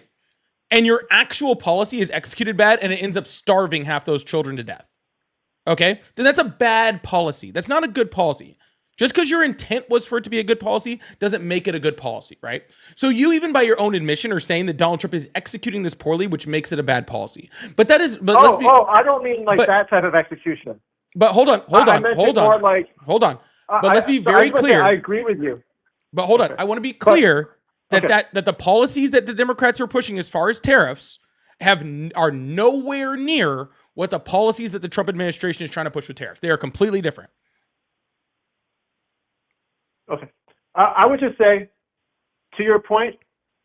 And your actual policy is executed bad and it ends up starving half those children to death. Okay, then that's a bad policy. That's not a good policy. Just because your intent was for it to be a good policy doesn't make it a good policy, right? So you, even by your own admission, are saying that Donald Trump is executing this poorly, which makes it a bad policy. But that is, but let's be, I don't mean like but- that type of execution. but hold on, I meant it more like, hold on. But let's be very clear. I agree with you. But hold on, Okay. I want to be clear okay. that the policies that the Democrats are pushing as far as tariffs are nowhere near what the policies that the Trump administration is trying to push with tariffs. They are completely different. Okay. I would just say, to your point,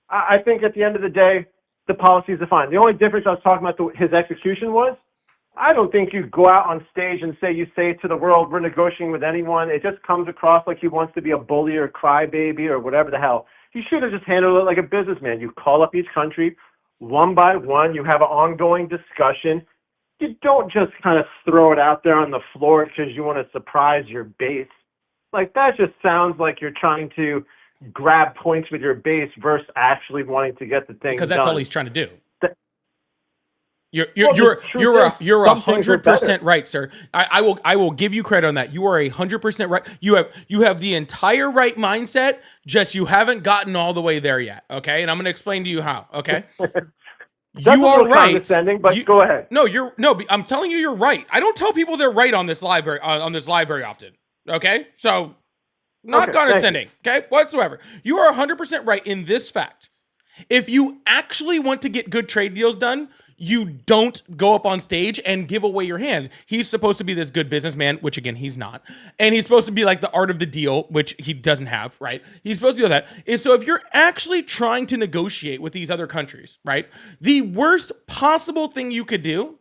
I think at the end of the day, the policies are fine. The only difference I was talking about his execution was, I don't think you go out on stage and you say to the world, we're negotiating with anyone. It just comes across like he wants to be a bully or crybaby or whatever the hell. He should have just handled it like a businessman. You call up each country one by one. You have an ongoing discussion. You don't just kind of throw it out there on the floor because you want to surprise your base. Like, that just sounds like you're trying to grab points with your base versus actually wanting to get the thing Because that's done. all he's trying to do. That- You're Well, the truth is, you're some things are 100% right, sir. I will give you credit on that. You are 100% right. You have the entire right mindset. Just you haven't gotten all the way there yet. Okay, and I'm going to explain to you how. Okay. That's You a are little right. condescending, but You- go ahead. No, I'm telling you, you're right. I don't tell people they're right on this live very often. Okay, so not Okay, condescending. Okay, whatsoever. You are 100% right in this fact. If you actually want to get good trade deals done, you don't go up on stage and give away your hand. He's supposed to be this good businessman, which again, he's not. And he's supposed to be like the art of the deal, which he doesn't have, right? He's supposed to do that. And so if you're actually trying to negotiate with these other countries, right? The worst possible thing you could do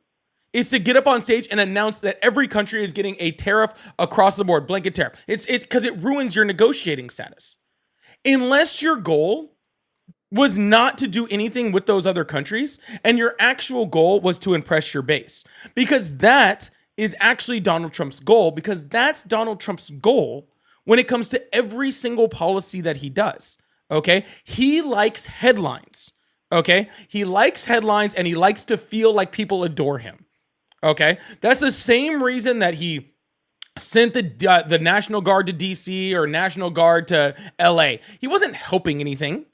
is to get up on stage and announce that every country is getting a tariff across the board, blanket tariff. It's because it ruins your negotiating status. Unless your goal was not to do anything with those other countries, and your actual goal was to impress your base. Because that is actually Donald Trump's goal, because that's Donald Trump's goal when it comes to every single policy that he does, okay? He likes headlines, okay? He likes headlines, and he likes to feel like people adore him, okay? That's the same reason that he sent the National Guard to DC or National Guard to LA. He wasn't helping anything.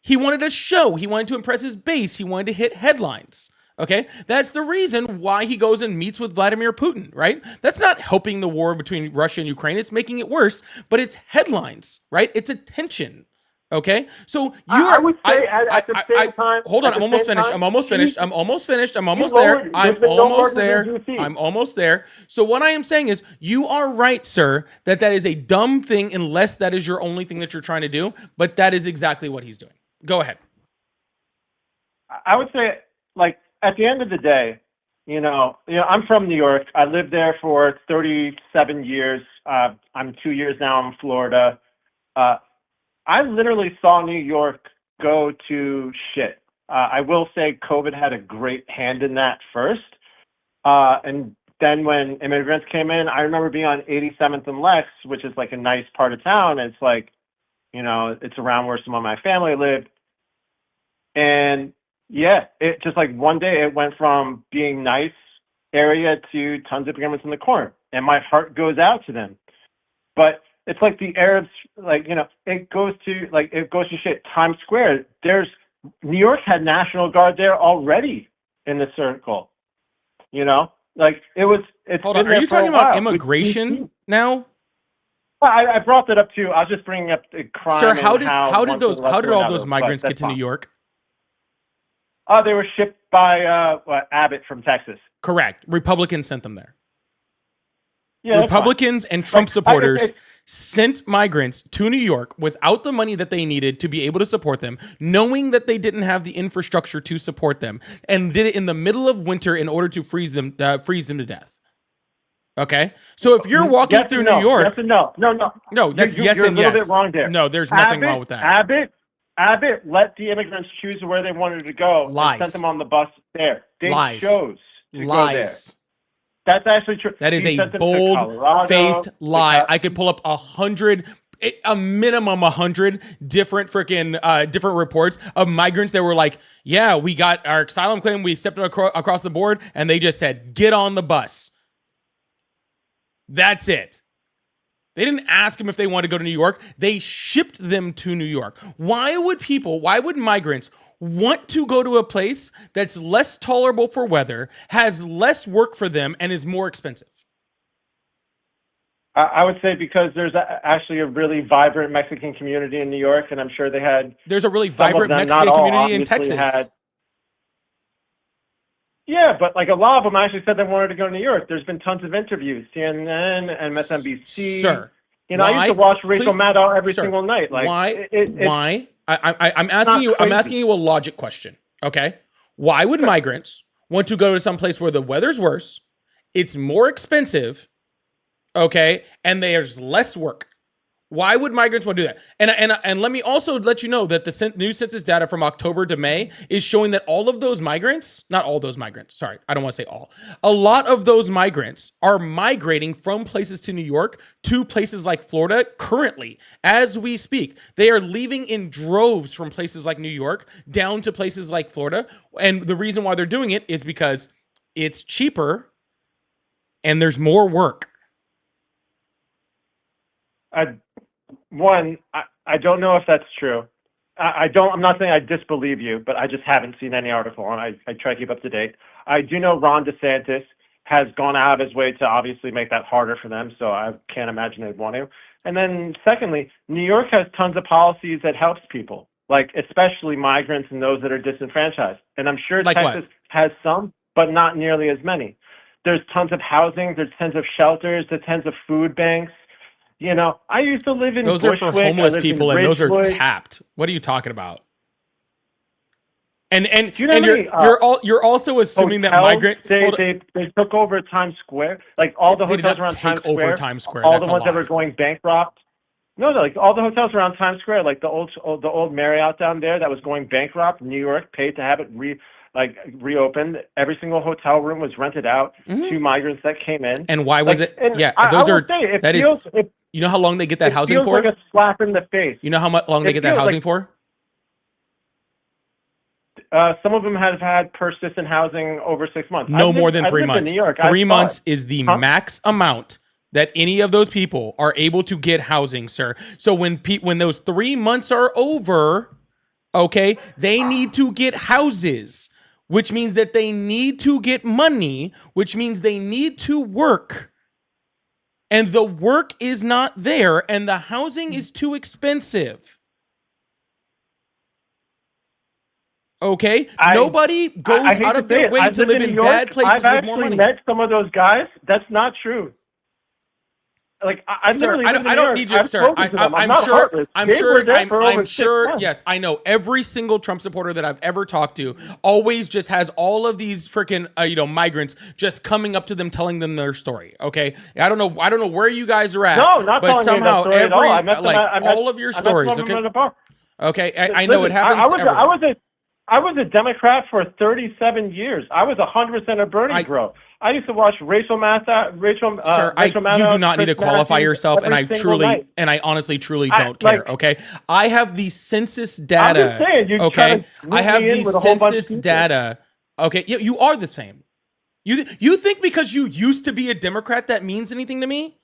He wanted a show. He wanted to impress his base. He wanted to hit headlines. Okay? That's the reason why he goes and meets with Vladimir Putin, right? That's not helping the war between Russia and Ukraine. It's making it worse, but it's headlines, right? It's attention. Okay? So I would say at the same time. Hold on, at I'm the almost same finished. time, I'm almost finished. I'm almost finished. I'm almost lowered- there. I'm there's been no almost more there. than DC. I'm almost there. So what I am saying is, you are right, sir, that is a dumb thing unless that is your only thing that you're trying to do. But that is exactly what he's doing. Go ahead. I would say, like, at the end of the day, I'm from New York. I lived there for 37 years. I'm 2 years now in Florida. I literally saw New York go to shit. I will say COVID had a great hand in that first. And then when immigrants came in, I remember being on 87th and Lex, which is like a nice part of town. It's like, it's around where some of my family lived. And yeah, it just like one day it went from being nice area to tons of immigrants in the corner. And my heart goes out to them. But it's like the Arabs, like, it goes to shit. Times Square, New York had National Guard there already in the circle, Like it's Hold been on. Are there you for a talking about while. immigration now? I brought that up too. I was just bringing up the crime. Sir, and how did one thing led how to did all another, those but migrants that's get to New fine. York? They were shipped by Abbott from Texas. Correct. Republicans sent them there. Yeah, that's fine. Republicans and Trump Like, supporters sent migrants to New York without the money that they needed to be able to support them, knowing that they didn't have the infrastructure to support them, and did it in the middle of winter in order to freeze them to death. Okay, so if you're walking Yes through and no. New York, Yes and no. no, that's yes you're and a little yes. bit wrong there. No, there's nothing wrong with that. Abbott let the immigrants choose where they wanted to go. Lies. And sent them on the bus there. They Lies. chose to go there. Lies. That's actually true. That is He a sent them to bold-faced Colorado, lie. I could pull up a minimum 100 different different reports of migrants that were like, yeah, we got our asylum claim, we stepped across the board, and they just said, get on the bus. That's it. They didn't ask them if they wanted to go to New York. They shipped them to New York. Why would migrants want to go to a place that's less tolerable for weather, has less work for them, and is more expensive? I would say because there's actually a really vibrant Mexican community in New York, and I'm sure they had. There's a really some of vibrant them, Mexican not all, community in obviously Texas. Yeah, but like a lot of them actually said they wanted to go to New York. There's been tons of interviews, CNN, MSNBC. Sir, you know, I used to watch Rachel Maddow every single night. Like, why? I'm asking you. I'm asking you a logic question. Okay, why would migrants want to go to some place where the weather's worse, it's more expensive, okay, and there's less work? Why would migrants want to do that? And let me also let you know that the new census data from October to May is showing that all of those migrants, not all those migrants, sorry, I don't want to say all, a lot of those migrants are migrating from places to New York to places like Florida currently, as we speak. They are leaving in droves from places like New York down to places like Florida. And the reason why they're doing it is because it's cheaper and there's more work. I don't know if that's true. I'm not saying I disbelieve you, but I just haven't seen any article, and I try to keep up to date. I do know Ron DeSantis has gone out of his way to obviously make that harder for them, so I can't imagine they'd want to. And then secondly, New York has tons of policies that helps people, like especially migrants and those that are disenfranchised. And I'm sure Like Texas has some, but not nearly as many. There's tons of housing, there's tons of shelters, there's tons of food banks. You know, I used to live in Those Bushwick. are for homeless I lived in people, and those are Ridgewood. tapped. What are you talking about? And Do you know how many, you're also assuming that hotels migrant they took over Times Square, like all the They did hotels not around take Times over Square, Times Square. all That's the a ones that lie. were going bankrupt. No, like all the hotels around Times Square, like the old Marriott down there that was going bankrupt. New York paid to have it reopened. Every single hotel room was rented out to migrants that came in. And why was it? and Yeah, I those will are. say, it That is. feels, it, You know how long they get that it housing feels for? like a slap in the face. You know how long they It get that feels housing like- for? Some of them have had persistent housing over 6 months. No more than 3 I've lived in months. New York. 3 I saw months it. is the Huh? max amount that any of those people are able to get housing, sir. So when those 3 months are over, okay, they need to get houses, which means that they need to get money, which means they need to work. And the work is not there, and the housing is too expensive. Okay? Nobody goes I hate out to of their say it. way I've to lived live in New York. bad places I've with more actually money. met some of those guys. That's not true. Like I Sir, literally I lived don't, in I New don't York. need you, I've sir. spoken to them. I'm not sure. heartless. I'm They sure. were there for over I'm 6 sure. months. Yes, I know. Every single Trump supporter that I've ever talked to always just has all of these freaking migrants just coming up to them, telling them their story. Okay, I don't know where you guys are at. No, not but telling me that somehow story at all. I every met them at- all of your I met some stories. of them Okay, at a bar. okay. I know it Listen, happens to everyone. I was a Democrat for 37 years. I was 100% a Bernie bro. I used to watch Rachel Maddow. Sir, you do not need to qualify yourself, and I honestly truly don't care. Okay, I have the census data. I'm just saying, you're trying to group I have me in the with a whole bunch of census people. data. Okay, you are the same. You think because you used to be a Democrat that means anything to me?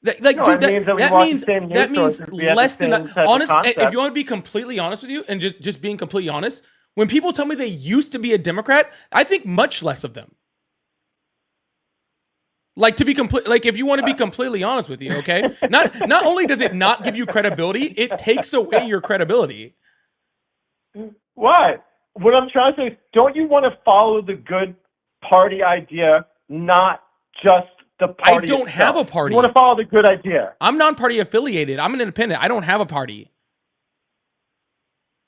No, it means that we watch the same news that means sources. We have the less than same type of honest. If concept. you want to be completely honest with you, and just being completely honest, when people tell me they used to be a Democrat, I think much less of them. Like, to be complete, like, if you want to be completely honest with you, okay? Not only does it not give you credibility, it takes away your credibility. Why? What I'm trying to say is, don't you want to follow the good party idea, not just the party? I don't have a party. You want to follow the good idea. I'm non-party affiliated. I'm an independent. I don't have a party.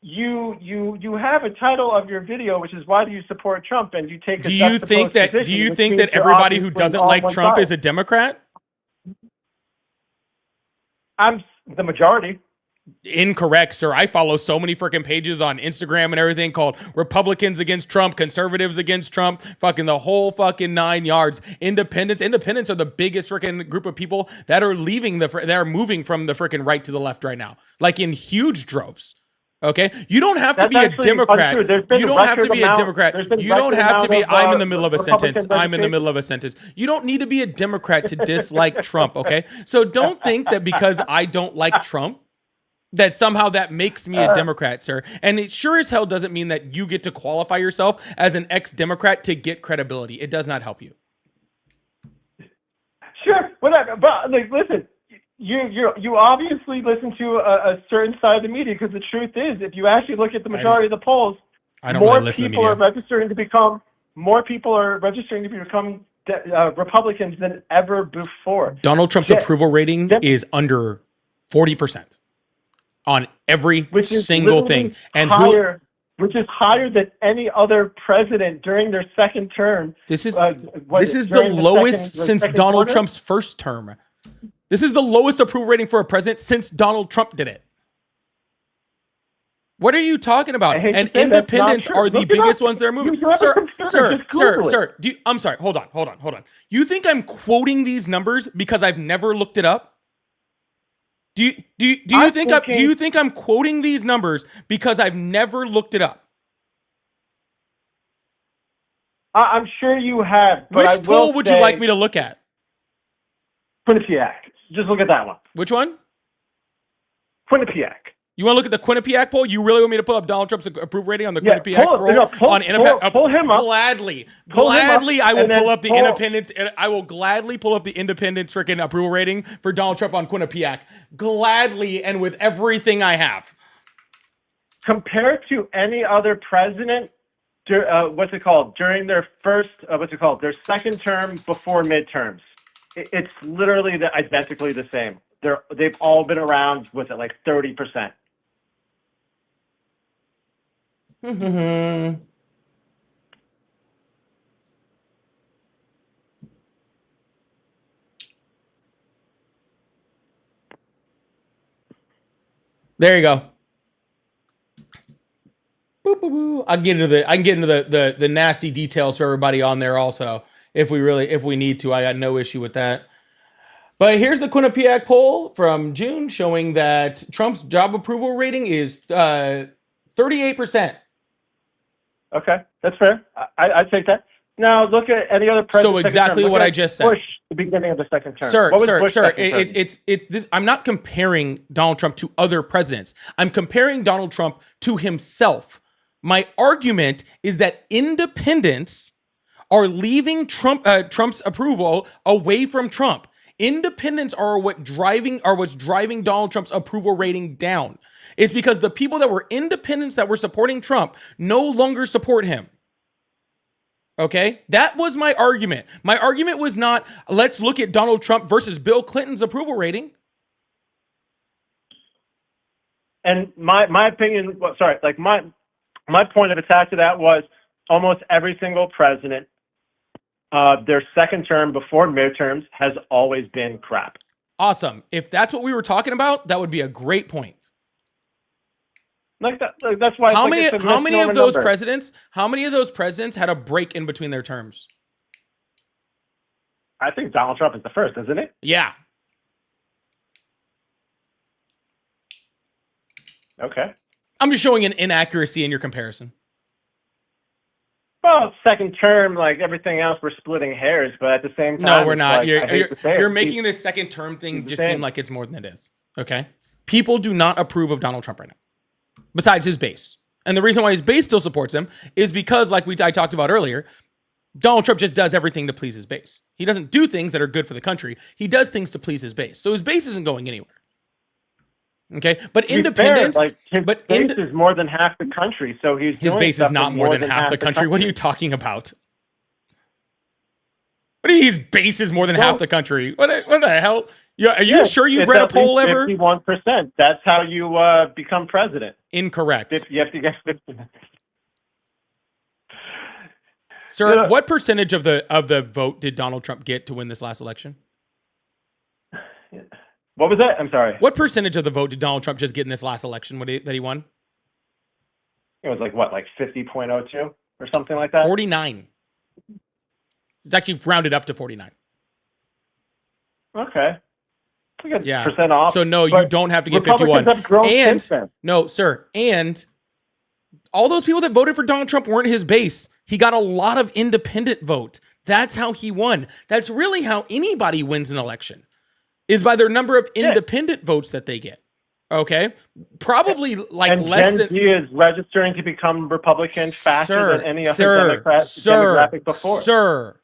You have a title of your video, which is why do you support Trump, and you take. Do you think that everybody who doesn't like Trump is a Democrat? I'm the majority. Incorrect, sir. I follow so many freaking pages on Instagram and everything called Republicans against Trump, conservatives against Trump, fucking the whole fucking 9 yards. Independents are the biggest freaking group of people that are moving from the freaking right to the left right now, like in huge droves. Okay, you don't have to be a Democrat. You don't have to be a Democrat. You don't have to be. I'm in the middle of a sentence. I'm in the middle of a sentence. You don't need to be a Democrat to dislike Trump. Okay, so don't think that because I don't like Trump, that somehow that makes me a Democrat, sir. And it sure as hell doesn't mean that you get to qualify yourself as an ex-Democrat to get credibility. It does not help you. Sure, whatever. But like, listen. You obviously listen to a certain side of the media, because the truth is, if you actually look at the majority of the polls, more people are registering to become Republicans than ever before. Donald Trump's approval rating is under 40% on every single thing, and which is higher than any other president during their second term. This is the lowest since Donald Trump's first term. This is the lowest approval rating for a president since Donald Trump did it. What are you talking about? And independents are the biggest ones that are moving. Sir. I'm sorry. Hold on. You think I'm quoting these numbers because I've never looked it up? Do you think I'm quoting these numbers because I've never looked it up? I'm sure you have. Which poll would you like me to look at? Quinnipiac. Just look at that one. Which one? Quinnipiac. You want to look at the Quinnipiac poll? You really want me to pull up Donald Trump's approval rating on the Quinnipiac poll? Pull him up. Gladly, I will pull up the independents. I will gladly pull up the independents freaking approval rating for Donald Trump on Quinnipiac. Gladly, and with everything I have. Compared to any other president, during their their second term before midterms. It's literally identically the same. They've all been around with it like 30%. There you go. Boop, boop, boop. I can get into the nasty details for everybody on there also. If we need to. I got no issue with that. But here's the Quinnipiac poll from June showing that Trump's job approval rating is 38%. Okay, that's fair. I'd take that. Now look at any other president. So exactly what I just said. Bush, the beginning of the second term. Sir. It's this. I'm not comparing Donald Trump to other presidents. I'm comparing Donald Trump to himself. My argument is that independents are leaving Trump's approval away from Trump. Independents are what's driving Donald Trump's approval rating down. It's because the people that were independents that were supporting Trump no longer support him. Okay? That was my argument. My argument was not, let's look at Donald Trump versus Bill Clinton's approval rating. And my opinion, my point of attack to that was almost every single president, their second term before midterms has always been crap. Awesome. If that's what we were talking about, that would be a great point. That's why. How many of those presidents had a break in between their terms? I think Donald Trump is the first, isn't it? Yeah. Okay. I'm just showing an inaccuracy in your comparison. Well, second term, like everything else, we're splitting hairs, but at the same time, no, we're not. You're making this second term thing just seem like it's more than it is. Okay, people do not approve of Donald Trump right now, besides his base. And the reason why his base still supports him is because, like I talked about earlier, Donald Trump just does everything to please his base. He doesn't do things that are good for the country. He does things to please his base. So his base isn't going anywhere. Okay, but To be fair, independence, like his but base is more than half the country, so his doing base stuff is not for more than half the country. What are you talking about? What do you mean his base is more than half the country? What the hell? Yeah, are you sure you've read a poll ever? 51%. That's how you become president. Incorrect. You have to get 50. Sir, Yeah. what percentage of the vote did Donald Trump get to win this last election? What was that? I'm sorry. What percentage of the vote did Donald Trump just get in this last election that he won? It was like what, like 50.02 or something like that? 49. It's actually rounded up to 49. Okay. It's Yeah. percent off. So no, you but don't have to get Republicans 51. have grown And since then. no, sir. And all those people that voted for Donald Trump weren't his base. He got a lot of independent vote. That's how he won. That's really how anybody wins an election, is by their number of independent votes that they get. Okay? Probably like And less Gen than... Z is registering to become Republican faster than any other demographic before. Sir,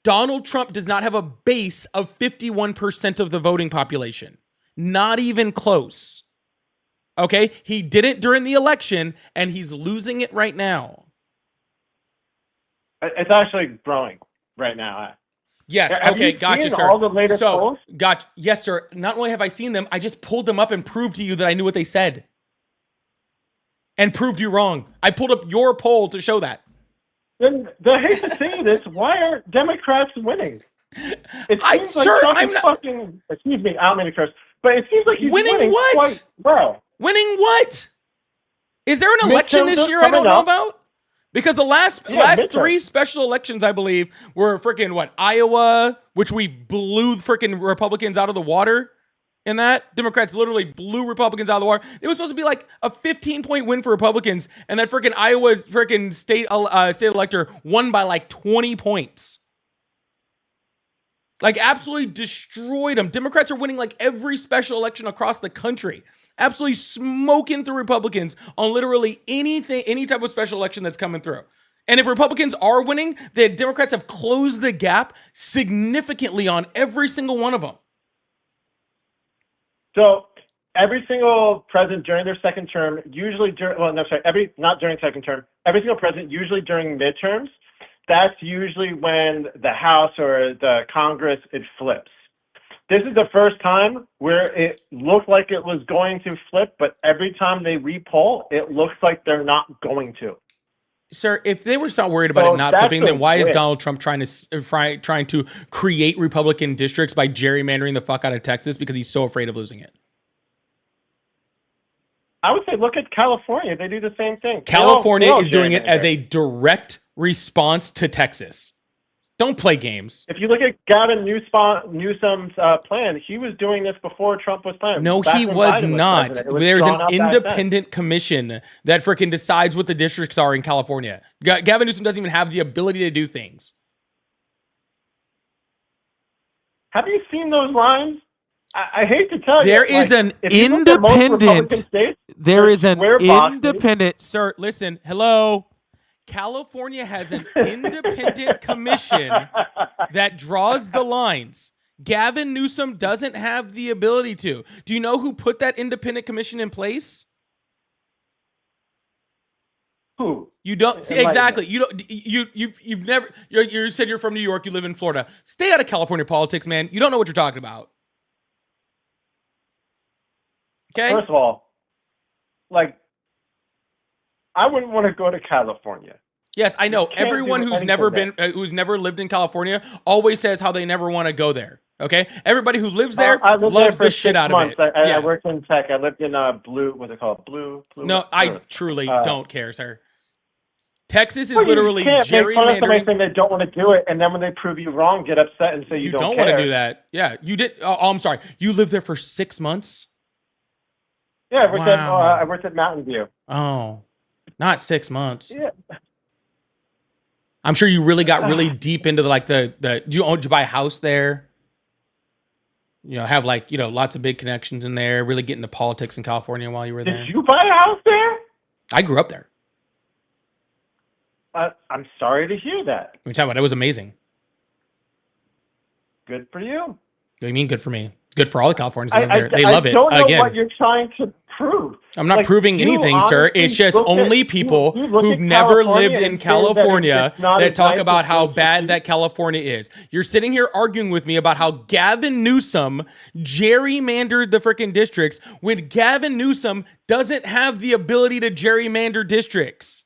Donald Trump does not have a base of 51% of the voting population. Not even close. Okay? He did it during the election, and he's losing it right now. It's actually growing right now. Yes. Have Okay. you Gotcha, seen sir. all the latest So, polls? gotcha. Yes, sir. Not only have I seen them, I just pulled them up and proved to you that I knew what they said. And proved you wrong. I pulled up your poll to show that. Then I hate to say this, why aren't Democrats winning? It seems like sir, Trump I'm is not- fucking. Excuse me, I don't mean to curse, but it seems like he's Winning winning what? quite well. Winning what? Is there an election Midterms this are year I don't coming know up. about? Because the last midterms. 3 special elections, I believe, were freaking what? Iowa, which we blew freaking Republicans out of the water. In that, Democrats literally blew Republicans out of the water. It was supposed to be like a 15-point win for Republicans, and that freaking Iowa's freaking state elector won by like 20 points. Like absolutely destroyed them. Democrats are winning like every special election across the country. Absolutely smoking through Republicans on literally anything, any type of special election that's coming through. And if Republicans are winning, the Democrats have closed the gap significantly on every single one of them. So every single president during their second term, usually during, well, no, sorry, not during second term, every single president, usually during midterms, that's usually when the House or the Congress, it flips. This is the first time where it looked like it was going to flip, but every time they repoll, it looks like they're not going to. Sir, if they were so worried about So it not that's flipping, then why is win. Donald Trump trying to create Republican districts by gerrymandering the fuck out of Texas because he's so afraid of losing it? I would say look at California. They do the same thing. California They all is doing it as gerrymander. a direct response to Texas. Don't play games. If you look at Gavin Newsom's plan, he was doing this before Trump was planning. No, Back he when was Biden not. president. It was There's drawn an up back then. independent commission that freaking decides what the districts are in California. Gavin Newsom doesn't even have the ability to do things. Have you seen those lines? I hate to tell There you. is an if you look at most independent. Republican states, There is an square boxes. independent. Sir, listen, hello. California has an independent commission that draws the lines. Gavin Newsom doesn't have the ability to. Do you know who put that independent commission in place? Who? You don't see, Enlighten exactly. You don't. You've never. You said you're from New York. You live in Florida. Stay out of California politics, man. You don't know what you're talking about. Okay. First of all, like, I wouldn't want to go to California. Yes, I know. You can't Everyone do who's never anything been, who's never lived in California, always says how they never want to go there. Okay. Everybody who lives there I lived loves there the for shit 6 out months. of it. I Yeah. worked in tech. I lived in Blue. What's it called? Blue. No, I Earth. truly don't care, sir. Texas is Well, literally you can't make fun of somebody gerrymandering. saying they don't want to do it, and then when they prove you wrong, get upset and say you, You don't don't care. want to do that. Yeah, you did. Oh, I'm sorry. You lived there for 6 months. Yeah, Wow. I worked at Mountain View. Oh, not 6 months. Yeah. I'm sure you really got really deep into the did you buy a house there? You know, have lots of big connections in there, really get into politics in California while you were there. Did you buy a house there? I grew up there. I'm sorry to hear that. What are you talking about? It was amazing. Good for you. What do you mean good for me? Good for all the Californians. They I love it. don't know Again, what you're trying to prove. I'm not Like, proving you anything, sir. honestly It's just look at- only you people look who've at never California lived in and say that California it's not that as talk nice about as how it bad should that California is. You're sitting here arguing with me about how Gavin Newsom gerrymandered the freaking districts when Gavin Newsom doesn't have the ability to gerrymander districts.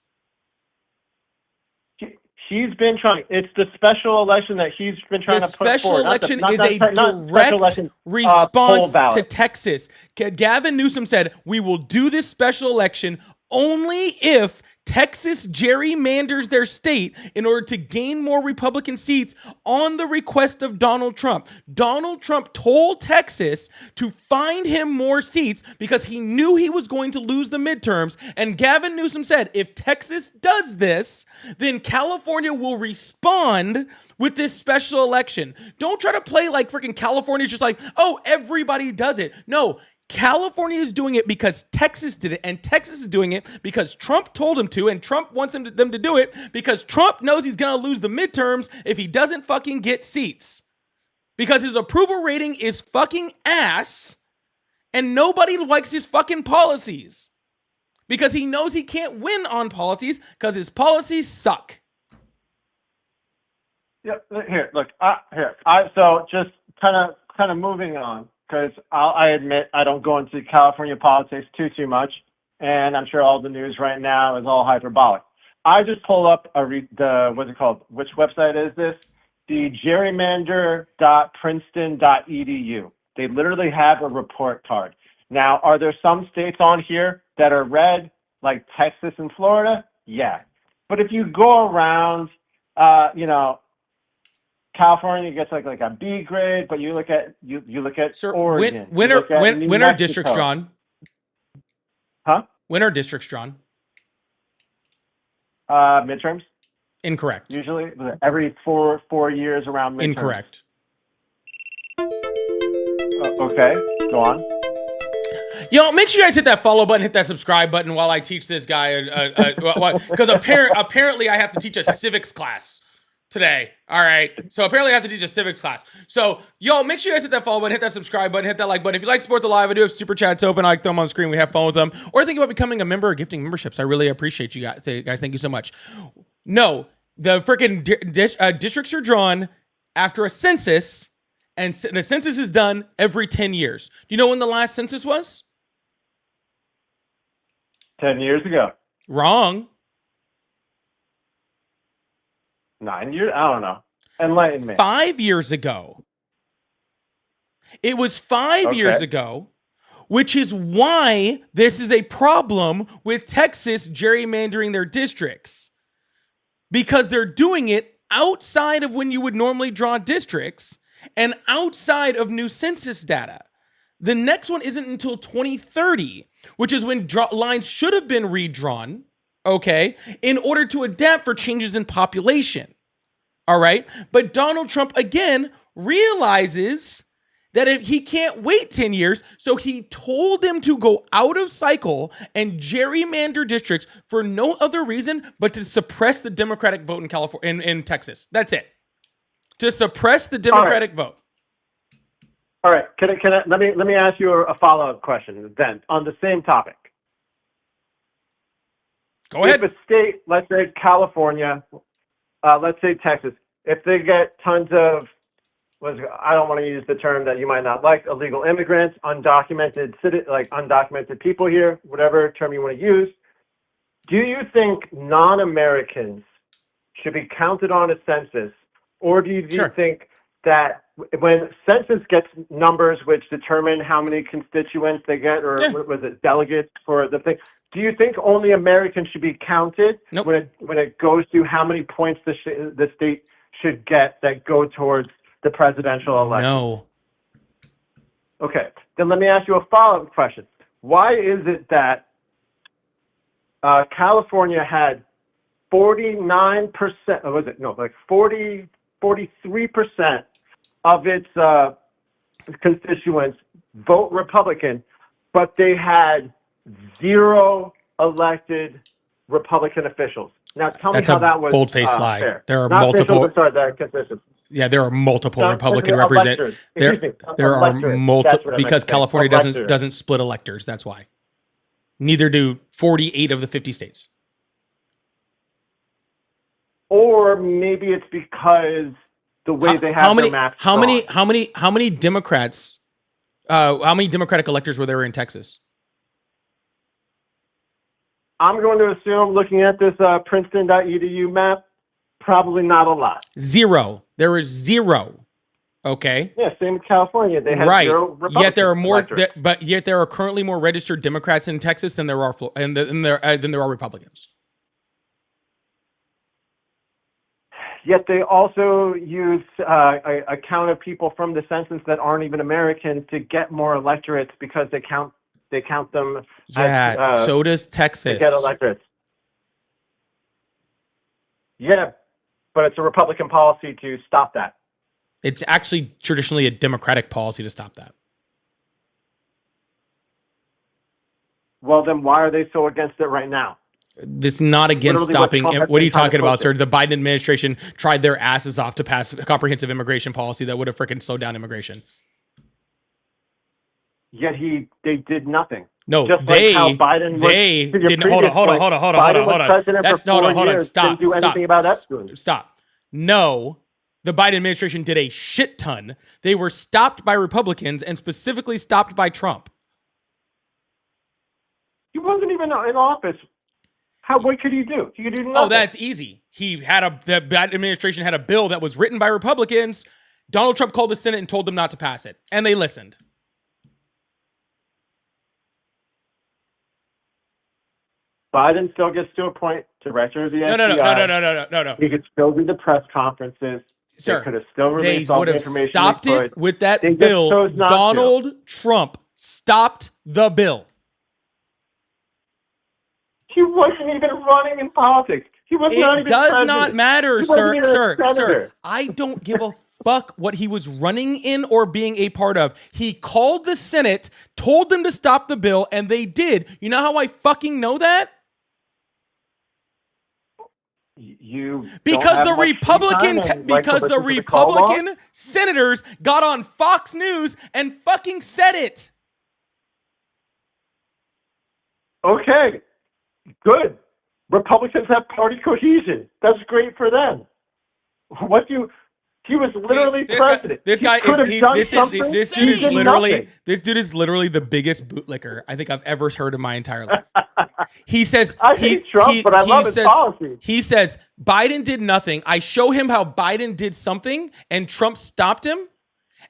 He's been trying. It's the special election that he's been trying The to put special forward. election Not is the- a not special direct election, response poll to ballot. Texas. Gavin Newsom said, we will do this special election only if Texas gerrymanders their state in order to gain more Republican seats on the request of Donald Trump. Donald Trump told Texas to find him more seats because he knew he was going to lose the midterms. And Gavin Newsom said, if Texas does this, then California will respond with this special election. Don't try to play like freaking California's just like, oh, everybody does it. No. California is doing it because Texas did it, and Texas is doing it because Trump told him to, and Trump wants them to do it because Trump knows he's going to lose the midterms if he doesn't fucking get seats. Because his approval rating is fucking ass, and nobody likes his fucking policies. Because he knows he can't win on policies because his policies suck. Yeah, here, look, so just kind of moving on, because I admit I don't go into California politics too much, and I'm sure all the news right now is all hyperbolic. I just pulled up what's it called? Which website is this? The gerrymander.princeton.edu. They literally have a report card. Now, are there some states on here that are red, like Texas and Florida? Yeah. But if you go around, California gets like a B grade, but you look at Sir, Oregon. when you look at New are Mexico. districts drawn? Huh? When are districts drawn? Midterms, Incorrect. usually every four years around midterms. Incorrect. Okay, go on. Make sure you guys hit that follow button, hit that subscribe button while I teach this guy. Because apparently I have to teach a civics class today. All right. So apparently I have to teach a civics class. So make sure you guys hit that follow button, hit that subscribe button, hit that like button. If you like Support the Live, I do have super chats open. I like them on screen. We have fun with them. Or think about becoming a member or gifting memberships. I really appreciate you guys. Thank you so much. No, the freaking districts are drawn after a census, and the census is done every 10 years. Do you know when the last census was? 10 years ago. Wrong. 9 years? I don't know. Enlighten me. 5 years ago. It was 5 years Okay. ago, which is why this is a problem with Texas gerrymandering their districts. Because they're doing it outside of when you would normally draw districts and outside of new census data. The next one isn't until 2030, which is when lines should have been redrawn, okay, in order to adapt for changes in population. All right. But Donald Trump, again, realizes that he can't wait 10 years. So he told them to go out of cycle and gerrymander districts for no other reason but to suppress the Democratic vote in California, in Texas. That's it. To suppress the Democratic vote. All right. Can I let me ask you a follow-up question then on the same topic. Go ahead. If a state, let's say California, let's say Texas, if they get tons of, I don't want to use the term that you might not like, illegal immigrants, undocumented people here, whatever term you want to use, do you think non-Americans should be counted on a census, or do you Sure. think that when census gets numbers which determine how many constituents they get, or was it delegates for the thing? Do you think only Americans should be counted Nope. when it goes to how many points the state should get that go towards the presidential election? No. Okay, then let me ask you a follow-up question. Why is it that California had 49%, or was it, no, like 43% of its constituents vote Republican, but they had 0 elected Republican officials? Now tell That's me how a that was bold-faced lie. fair. There are Not multiple. official, sorry, they're consistent. Yeah, there are multiple No, Republican of represent. lectors. There, Excuse me, there of are lectors. That's multiple what I meant because to say. California Of doesn't lectors. doesn't split electors. That's why. Neither do 48 of the 50 states. Or maybe it's because the way they have their maps how drawn. many Democrats? How many Democratic electors were there in Texas? I'm going to assume, looking at this Princeton.edu map, probably not a lot. 0. There was 0. Okay. Yeah, same with California. They have Right. 0 Republican Yet there are more, electors. but yet there are currently more registered Democrats in Texas than there are than there are Republicans. Yet they also use a count of people from the census that aren't even American to get more electorates because they count them. Yeah. as, So does to Texas. get electorates. Yeah, but it's a Republican policy to stop that. It's actually traditionally a Democratic policy to stop that. Well, then why are they so against it right now? This is not against Literally what stopping. Trump has What are you been trying to talking about, push sir? it. The Biden administration tried their asses off to pass a comprehensive immigration policy that would have freaking slowed down immigration. Yet they did nothing. No, Just they like how Biden was, they to your didn't. Hold on, previous hold on, point, hold on. Biden was president That's for 4 hold on. years, Stop. didn't do anything about Epstein. Stop. No, the Biden administration did a shit ton. They were stopped by Republicans and specifically stopped by Trump. He wasn't even in office. What could he do? He could do nothing. Oh, that's easy. The Biden administration had a bill that was written by Republicans. Donald Trump called the Senate and told them not to pass it, and they listened. Biden still gets to appoint director of the FBI. No. He could still do the press conferences. Sir, they could have still they released all would the have information. stopped they it could. with that They just bill. chose not to. Donald Trump stopped the bill. He wasn't even running in politics. He was not It even does president. not matter, He wasn't sir, even a sir. senator. I don't give a fuck what he was running in or being a part of. He called the Senate, told them to stop the bill, and they did. You know how I fucking know that? Because the Republican senators got on Fox News and fucking said it. Okay, good. Republicans have party cohesion. That's great for them. He was literally president. This dude is literally the biggest bootlicker I think I've ever heard in my entire life. He says I hate Trump, but I love his policy. He says Biden did nothing. I show him how Biden did something and Trump stopped him.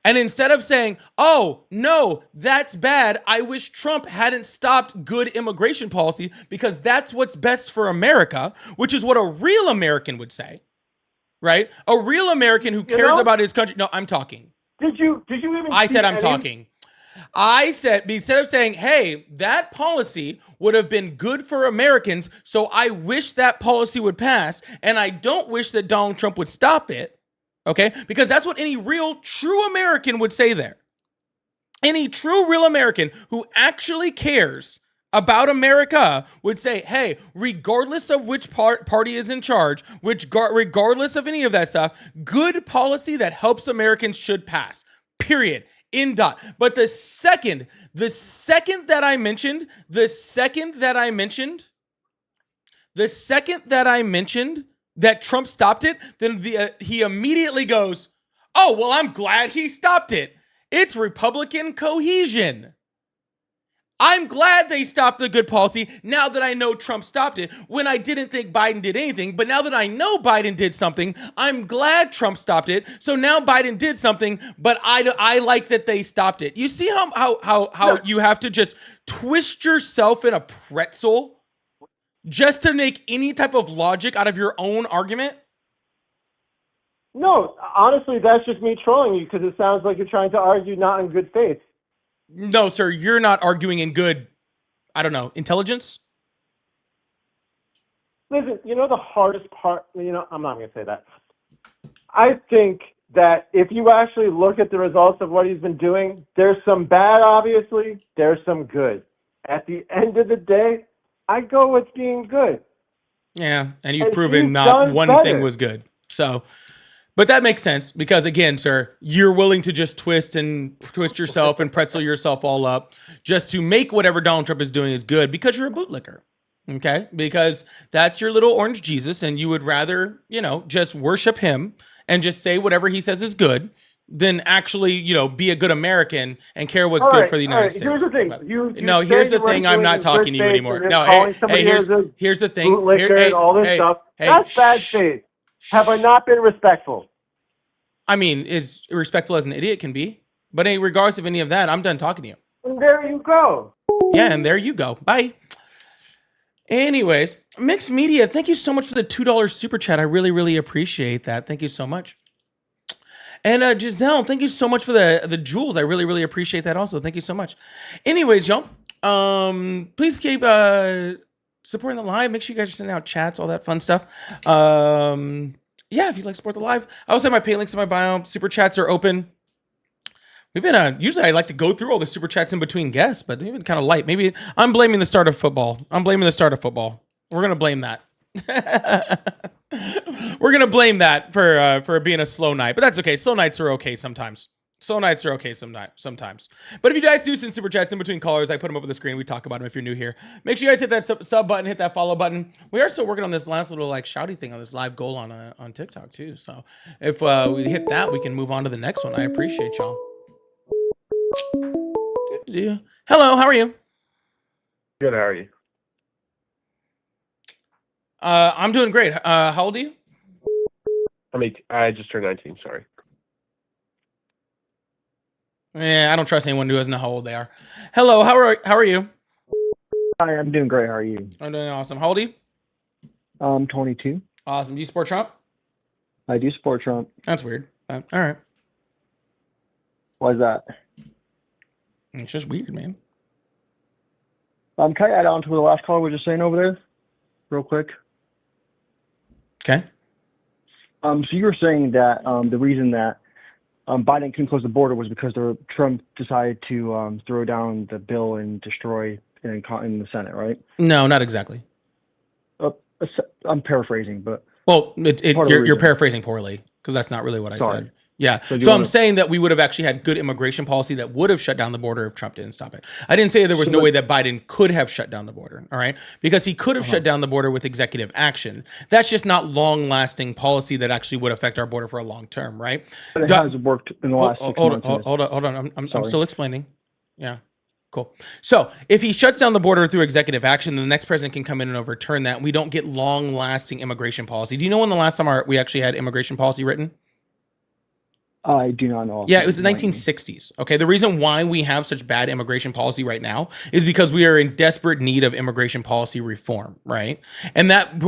And instead of saying, "Oh, no, that's bad. I wish Trump hadn't stopped good immigration policy because that's what's best for America," which is what a real American would say. Right? A real American who cares about his country. No, I'm talking. Did you even I see said I'm any- talking. I said, instead of saying, "Hey, that policy would have been good for Americans, so I wish that policy would pass, and I don't wish that Donald Trump would stop it." Okay? Because that's what any real, true American would say there. Any true, real American who actually cares about America would say, "Hey, regardless of which party is in charge, regardless of any of that stuff, good policy that helps Americans should pass. Period. In dot." But the second that I mentioned that Trump stopped it, then he immediately goes, "Oh, well, I'm glad he stopped it. It's Republican cohesion. I'm glad they stopped the good policy now that I know Trump stopped it when I didn't think Biden did anything. But now that I know Biden did something, I'm glad Trump stopped it. So now Biden did something, but I like that they stopped it." You see how you have to just twist yourself in a pretzel just to make any type of logic out of your own argument? No, honestly, that's just me trolling you because it sounds like you're trying to argue not in good faith. No, sir, you're not arguing in good, I don't know, intelligence? Listen, the hardest part, I'm not going to say that. I think that if you actually look at the results of what he's been doing, there's some bad, obviously, there's some good. At the end of the day, I go with being good. Yeah, and you've And proven he's not done one better. thing was good. So, but that makes sense because again, sir, you're willing to just twist yourself and pretzel yourself all up just to make whatever Donald Trump is doing is good because you're a bootlicker. Okay? Because that's your little orange Jesus and you would rather, just worship him and just say whatever he says is good than actually, be a good American and care what's All good right, for the all United right. States. Here's the thing. But- You no, say here's the you weren't thing. I'm doing not it in talking good to you faith anymore. and just No, calling hey, somebody here's a here's the thing. bootlicker and all this stuff. Hey, That's bad shh. faith. Have I not been respectful? I mean, as respectful as an idiot can be. But hey, regardless of any of that, I'm done talking to you. And there you go. Yeah, and there you go. Bye. Anyways, Mixed Media, thank you so much for the $2 super chat. I really, really appreciate that. Thank you so much. And Giselle, thank you so much for the jewels. I really, really appreciate that also. Thank you so much. Anyways, y'all, please keep supporting the live. Make sure you guys are sending out chats, all that fun stuff. Yeah, if you'd like to support the live. I also have my pay links in my bio. Super chats are open. We've been usually I like to go through all the super chats in between guests, but we've been kind of light. Maybe I'm blaming the start of football. We're gonna blame that. We're gonna blame that for being a slow night, but that's okay. Slow nights are okay sometimes. Sometimes. But if you guys do send super chats in between callers, I put them up on the screen. We talk about them if you're new here. Make sure you guys hit that sub button, hit that follow button. We are still working on this last little shouty thing on this live goal on TikTok too. So if we hit that, we can move on to the next one. I appreciate y'all. Hello, how are you? Good, how are you? I'm doing great. How old are you? I just turned 19, sorry. Yeah, I don't trust anyone who doesn't know how old they are. Hello, how are you? Hi, I'm doing great. How are you? I'm doing awesome. How old are you? I'm 22. Awesome. Do you support Trump? I do support Trump. That's weird. All right. Why is that? It's just weird, man. Can I add on to what the last caller was just saying over there, real quick? Okay. So you were saying that the reason that Biden couldn't close the border was because Trump decided to throw down the bill and destroy in the Senate, right? No, not exactly. I'm paraphrasing, but Well, you're reason. paraphrasing poorly because that's not really what I Sorry. said. Yeah. So do So you I'm wanna- saying that we would have actually had good immigration policy that would have shut down the border if Trump didn't stop it. I didn't say there was no way that Biden could have shut down the border. All right. Because he could have shut down the border with executive action. That's just not long lasting policy that actually would affect our border for a long term. Right. but it Do- has worked in the last 6 months. Hold on. I'm Sorry. still explaining. Yeah. Cool. So if he shuts down the border through executive action, then the next president can come in and overturn that. And we don't get long lasting immigration policy. Do you know when the last time we actually had immigration policy written? I do not know. Yeah, it was the 1960s. Okay, the reason why we have such bad immigration policy right now is because we are in desperate need of immigration policy reform, right? And that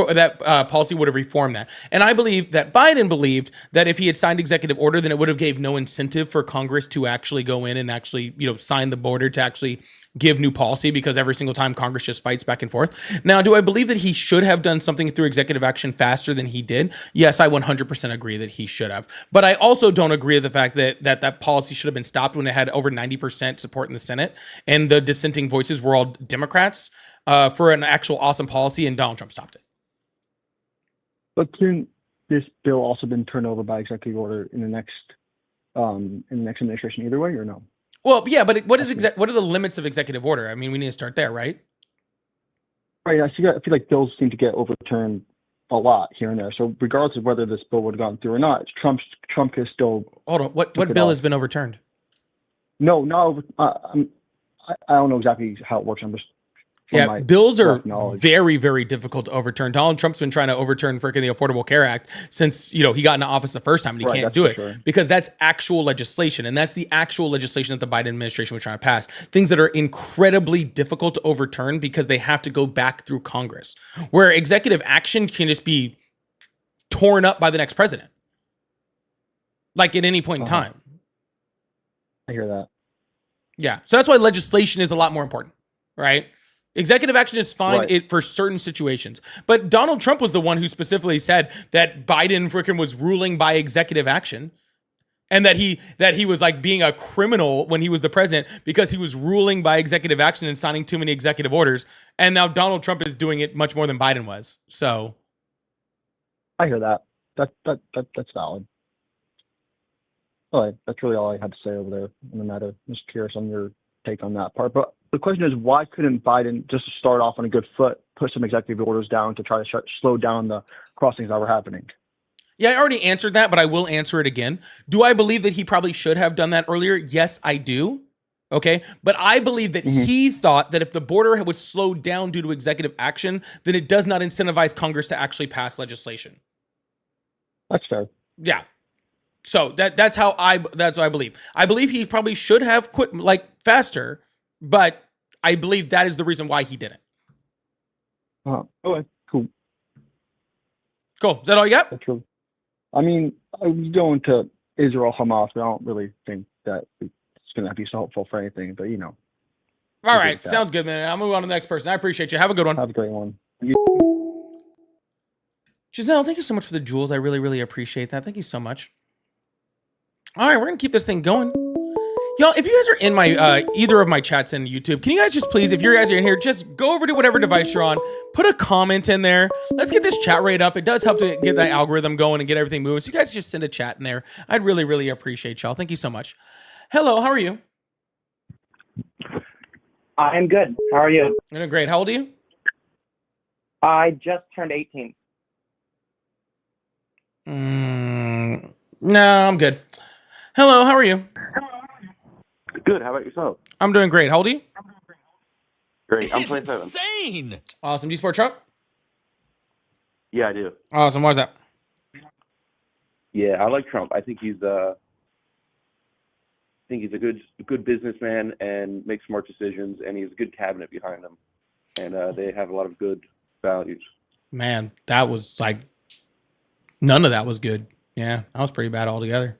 policy would have reformed that. And I believe that Biden believed that if he had signed executive order, then it would have gave no incentive for Congress to actually go in and actually, sign the border to actually give new policy, because every single time Congress just fights back and forth. Now, do I believe that he should have done something through executive action faster than he did? Yes, I 100% agree that he should have. But I also don't agree with the fact that policy should have been stopped when it had over 90% support in the Senate and the dissenting voices were all Democrats for an actual awesome policy, and Donald Trump stopped it. But couldn't this bill also been turned over by executive order in the next administration either way, or no? Well, yeah, but what are the limits of executive order? I mean, we need to start there, right? Right. I feel like bills seem to get overturned a lot here and there. So regardless of whether this bill would have gone through or not, Trump is still. Hold on. What it bill off. has been overturned? No. I don't know exactly how it works. I'm just. from Yeah, my bills are rough knowledge. very, very difficult to overturn. Donald Trump's been trying to overturn freaking the Affordable Care Act since, he got into office the first time, and he Right, can't that's do for it sure. because that's actual legislation. And that's the actual legislation that the Biden administration was trying to pass. Things that are incredibly difficult to overturn because they have to go back through Congress, where executive action can just be torn up by the next president, like at any point in Uh-huh. time. I hear that. Yeah. So that's why legislation is a lot more important, right? Executive action is fine Right. for certain situations. But Donald Trump was the one who specifically said that Biden freaking was ruling by executive action. and that he was like being a criminal when he was the president because he was ruling by executive action and signing too many executive orders. And now Donald Trump is doing it much more than Biden was. So I hear that. That's valid. All right, that's really all I had to say over there on the matter. I'm just curious on your take on that part. But the question is, why couldn't Biden just start off on a good foot, put some executive orders down to try to slow down the crossings that were happening? yeah, I already answered that, but I will answer it again. Do I believe that he probably should have done that earlier? Yes, I do. Okay. But I believe that he thought that if the border was slowed down due to executive action, then it does not incentivize Congress to actually pass legislation. That's fair. Yeah. So that's what I believe. I believe he probably should have quit like faster, but I believe that is the reason why he didn't. Okay, cool. Cool. Is that all you got? That's true. I mean, I was going to Israel Hamas, but I don't really think that it's going to be so helpful for anything. But All right. Sounds good, man. I'll move on to the next person. I appreciate you. Have a good one. Have a great one. Giselle, thank you so much for the jewels. I really, really appreciate that. Thank you so much. All right, we're going to keep this thing going. Y'all, if you guys are in my either of my chats in YouTube, can you guys just please, if you guys are in here, just go over to whatever device you're on, put a comment in there. Let's get this chat rate up. It does help to get that algorithm going and get everything moving. So you guys just send a chat in there. I'd really, really appreciate y'all. Thank you so much. Hello, how are you? I'm good. How are you? I'm doing great. How old are you? I just turned 18. No, I'm good. Hello, how are you? Good. How about yourself? I'm doing great. How old are you? Great. I'm It's 27. insane. Awesome. Do you support Trump? Yeah, I do. Awesome. Why is that? Yeah, I like Trump. I think he's a good businessman and makes smart decisions, and he has a good cabinet behind him, and they have a lot of good values. Man, that was like none of that was good. Yeah, that was pretty bad altogether.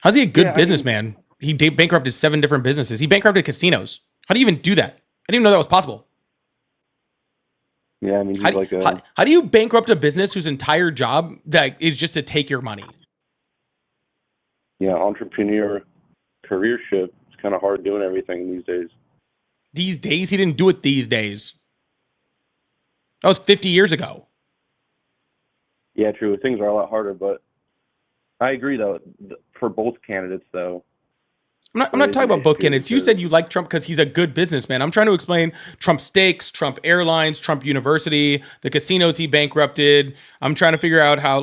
How's he a good businessman? He bankrupted 7 different businesses. He bankrupted casinos. How do you even do that? I didn't even know that was possible. Yeah, I mean, he's how do you bankrupt a business whose entire job that is just to take your money? Yeah, entrepreneur careership. It's kind of hard doing everything these days. These days? He didn't do it these days. That was 50 years ago. Yeah, true. Things are a lot harder, but I agree, though, for both candidates, though. I'm not talking about both candidates. You said you like Trump because he's a good businessman. I'm trying to explain Trump Steaks, Trump Airlines, Trump University, the casinos he bankrupted. I'm trying to figure out how,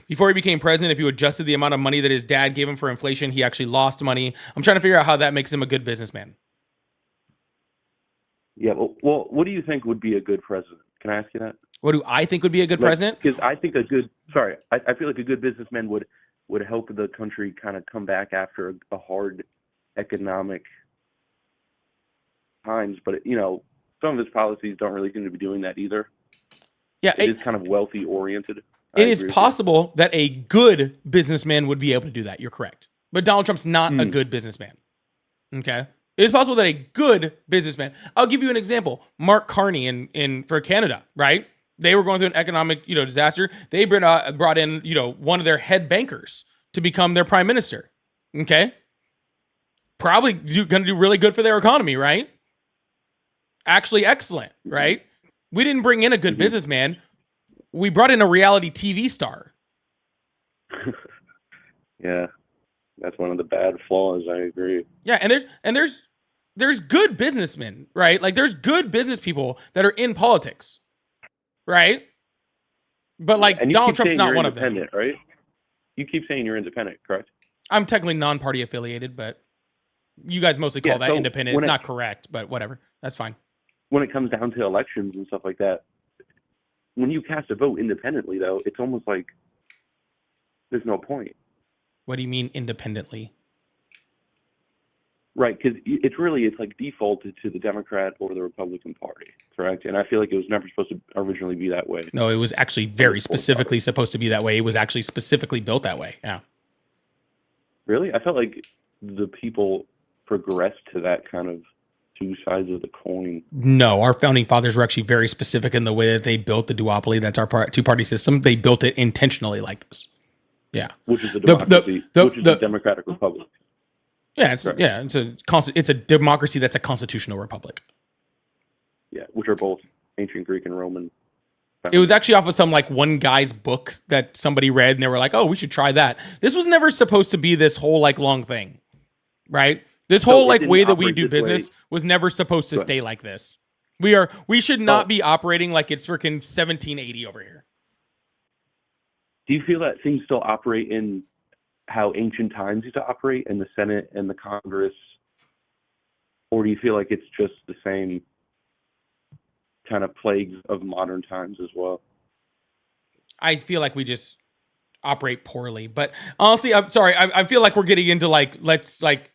before he became president, if you adjusted the amount of money that his dad gave him for inflation, he actually lost money. I'm trying to figure out how that makes him a good businessman. Yeah, well, what do you think would be a good president? Can I ask you that? What do I think would be a good president? Because I think I feel like a good businessman would help the country kind of come back after a hard economic times. But, some of his policies don't really seem to be doing that either. Yeah, it is kind of wealthy oriented. It is possible that a good businessman would be able to do that. You're correct. But Donald Trump's not a good businessman. Okay? It is possible that a good businessman, I'll give you an example. Mark Carney for Canada, right? They were going through an economic, disaster. They brought in, one of their head bankers to become their prime minister. Okay? Probably going to do really good for their economy, right? Actually excellent, right? We didn't bring in a good businessman. We brought in a reality TV star. Yeah. That's one of the bad flaws. I agree. Yeah, and there's good businessmen, right? Like there's good business people that are in politics. Right? But Donald Trump's not one of them. Right? You keep saying you're independent, correct? I'm technically non-party affiliated, but you guys mostly call that independent. It's not correct, but whatever. That's fine. When it comes down to elections and stuff like that, when you cast a vote independently, though, it's almost like there's no point. What do you mean independently? Right, because it's like defaulted to the Democrat or the Republican Party, correct? And I feel like it was never supposed to originally be that way. No, it was actually very specifically supposed to be that way. It was actually specifically built that way. Yeah. Really? I felt like the people progressed to that kind of two sides of the coin. No, our founding fathers were actually very specific in the way that they built the duopoly. That's our two-party system. They built it intentionally like this. Yeah. which is a The- democracy, the- which is the- a democratic republic. Yeah, it's Right. it's a democracy that's a constitutional republic. Yeah, which are both ancient Greek and Roman. It was actually off of some like one guy's book that somebody read, and they were like, "Oh, we should try that." This was never supposed to be this whole like long thing, right? This So whole it like didn't way that we operate do this way. business was never supposed to Go ahead. stay like this. We should not Oh. be operating like it's freaking 1780 over here. Do you feel that things still operate in how ancient times used to operate in the Senate and the Congress, or do you feel like it's just the same kind of plagues of modern times as well? I feel like we just operate poorly, but honestly, I'm sorry. I feel like we're getting into like let's like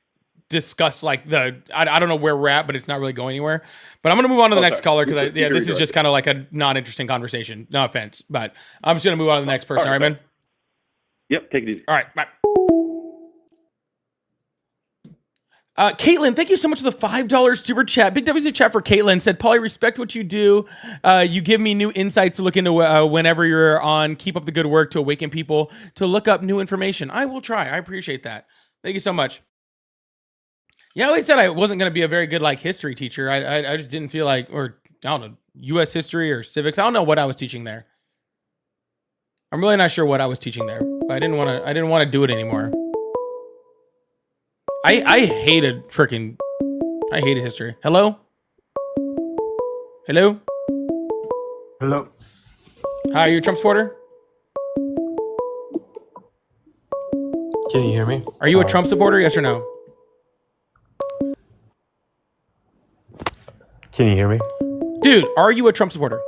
discuss like I don't know where we're at, but it's not really going anywhere. But I'm gonna move on to the next caller because this is just kind of like a non-interesting conversation. No offense, but I'm just gonna move on to the next person. All right, man. Yep, take it easy. All right, bye. Caitlin, thank you so much for the $5 super chat. Big W's chat for Caitlin said, Paul, I respect what you do. You give me new insights to look into whenever you're on. Keep up the good work to awaken people to look up new information. I will try. I appreciate that. Thank you so much. Yeah, I always said I wasn't going to be a very good like history teacher. I just didn't feel like, or I don't know, U.S. history or civics. I don't know what I was teaching there. I'm really not sure what I was teaching there, but I didn't want to do it anymore. I hated history. Hello? Hello? Hello. Hi, are you a Trump supporter? Can you hear me? Are you a Trump supporter? Yes or no? Can you hear me? Dude, are you a Trump supporter?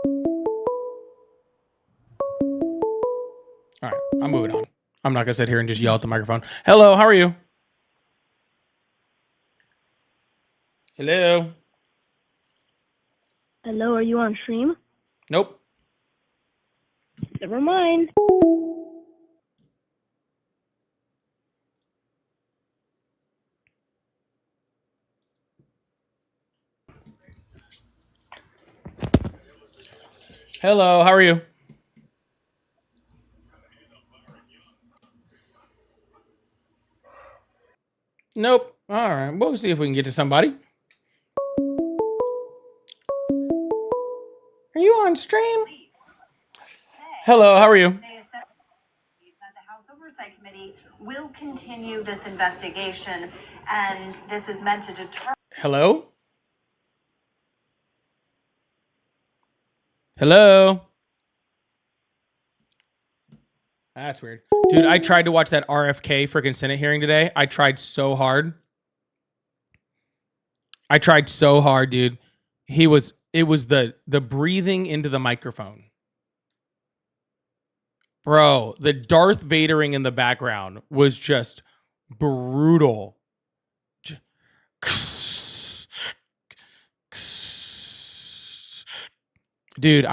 All right, I'm moving on. I'm not gonna sit here and just yell at the microphone. Hello, how are you? Hello? Hello, are you on stream? Nope. Never mind. Hello, how are you? Nope. All right, we'll see if we can get to somebody. Are you on stream? Hello, how are you? The House Oversight Committee will continue this investigation, and this is meant to deter. Hello? Hello? That's weird. Dude, I tried to watch that RFK freaking Senate hearing today. I tried so hard. Dude. It was the breathing into the microphone. Bro, the Darth Vadering in the background was just brutal. Dude,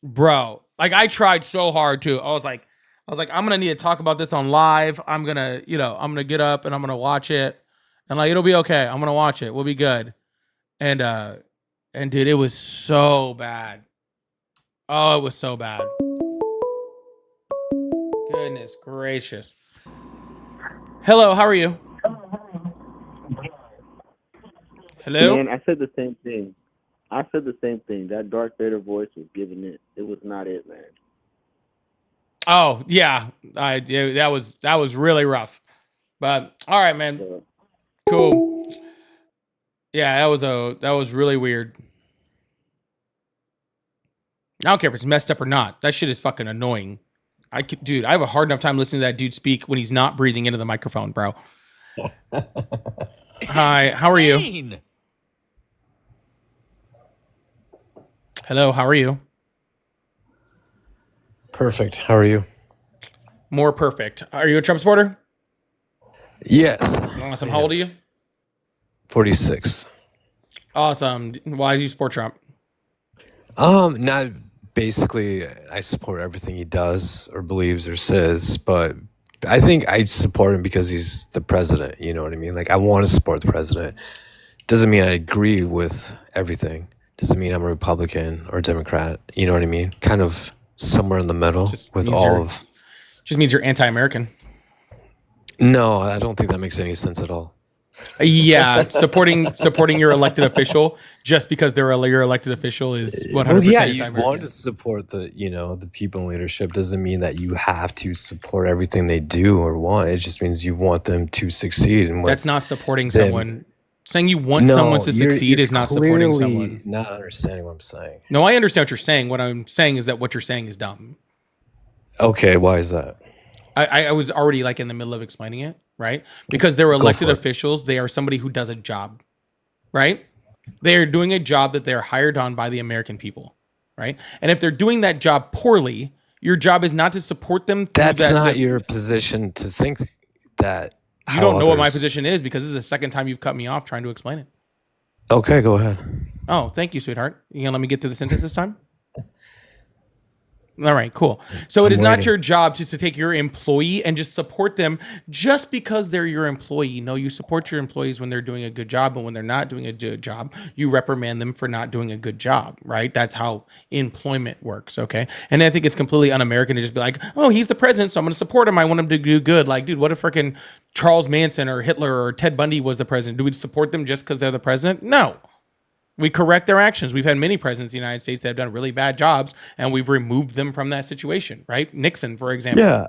bro, like I tried so hard too. I was like, I'm gonna need to talk about this on live. I'm gonna get up and I'm gonna watch it, and like it'll be okay. I'm gonna watch it. We'll be good. And dude, it was so bad. Oh, it was so bad. Goodness gracious. Hello, how are you? Hello? Man, I said the same thing. That Darth Vader voice was giving it. It was not it, man. Oh, yeah. That was really rough. But all right, man. Cool. Yeah, that was really weird. I don't care if it's messed up or not. That shit is fucking annoying. Dude, I have a hard enough time listening to that dude speak when he's not breathing into the microphone, bro. Hi, how are you? Insane. Hello, how are you? Perfect. How are you? More perfect. Are you a Trump supporter? Yes. Awesome. How old are you? 46. Awesome. Why do you support Trump? Not basically I support everything he does or believes or says, but I think I support him because he's the president, you know what I mean? Like I want to support the president. Doesn't mean I agree with everything. Doesn't mean I'm a Republican or Democrat, you know what I mean? Kind of somewhere in the middle with means all you're- of. Just means you're anti-American. No, I don't think that makes any sense at all. Yeah, supporting your elected official just because they're your elected official is 100% Well, yeah, you anti-American. want to support the people in leadership doesn't mean that you have to support everything they do or want. It just means you want them to succeed. And That's not supporting someone. Saying you want someone to succeed is not supporting someone. Not understanding what I'm saying. No, I understand what you're saying. What I'm saying is that what you're saying is dumb. Okay, why is that? I was already like in the middle of explaining it, right? Because they're elected officials. They are somebody who does a job, right? They are doing a job that they're hired on by the American people, right? And if they're doing that job poorly, your job is not to support them. That's not your position to think that. You don't know what my position is because this is the second time you've cut me off trying to explain it. Okay, go ahead. Oh, thank you, sweetheart. You gonna let me get through the sentence this time? All right, cool. So it is not your job just to take your employee and just support them just because they're your employee. No, you support your employees when they're doing a good job, and when they're not doing a good job, you reprimand them for not doing a good job, right? That's how employment works, okay? And I think it's completely un-American to just be like, oh, he's the president, so I'm going to support him. I want him to do good. Like, dude, what if freaking Charles Manson or Hitler or Ted Bundy was the president? Do we support them just because they're the president? No. We correct their actions. We've had many presidents in the United States that have done really bad jobs, and we've removed them from that situation, right? Nixon, for example. Yeah,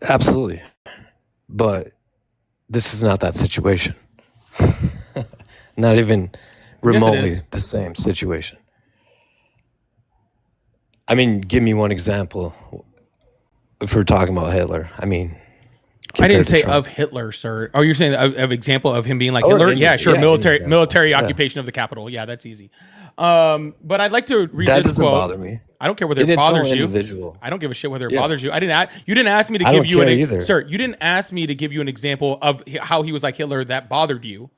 absolutely. But this is not that situation. Not even remotely the same situation. I mean, give me one example if we're talking about Hitler. I mean, I didn't say Trump. of Hitler, sir. Oh, you're saying of example of him being like Or Hitler? any- Yeah, sure. yeah, any military example. occupation of the Capitol. Yeah, that's easy. But I'd like to read That this doesn't quote. bother me. I don't care whether And it it's so bothers you. individual. I don't give a shit whether it Yeah. bothers you. You didn't ask me to I give don't you care either. sir. You didn't ask me to give you an example of how he was like Hitler that bothered you.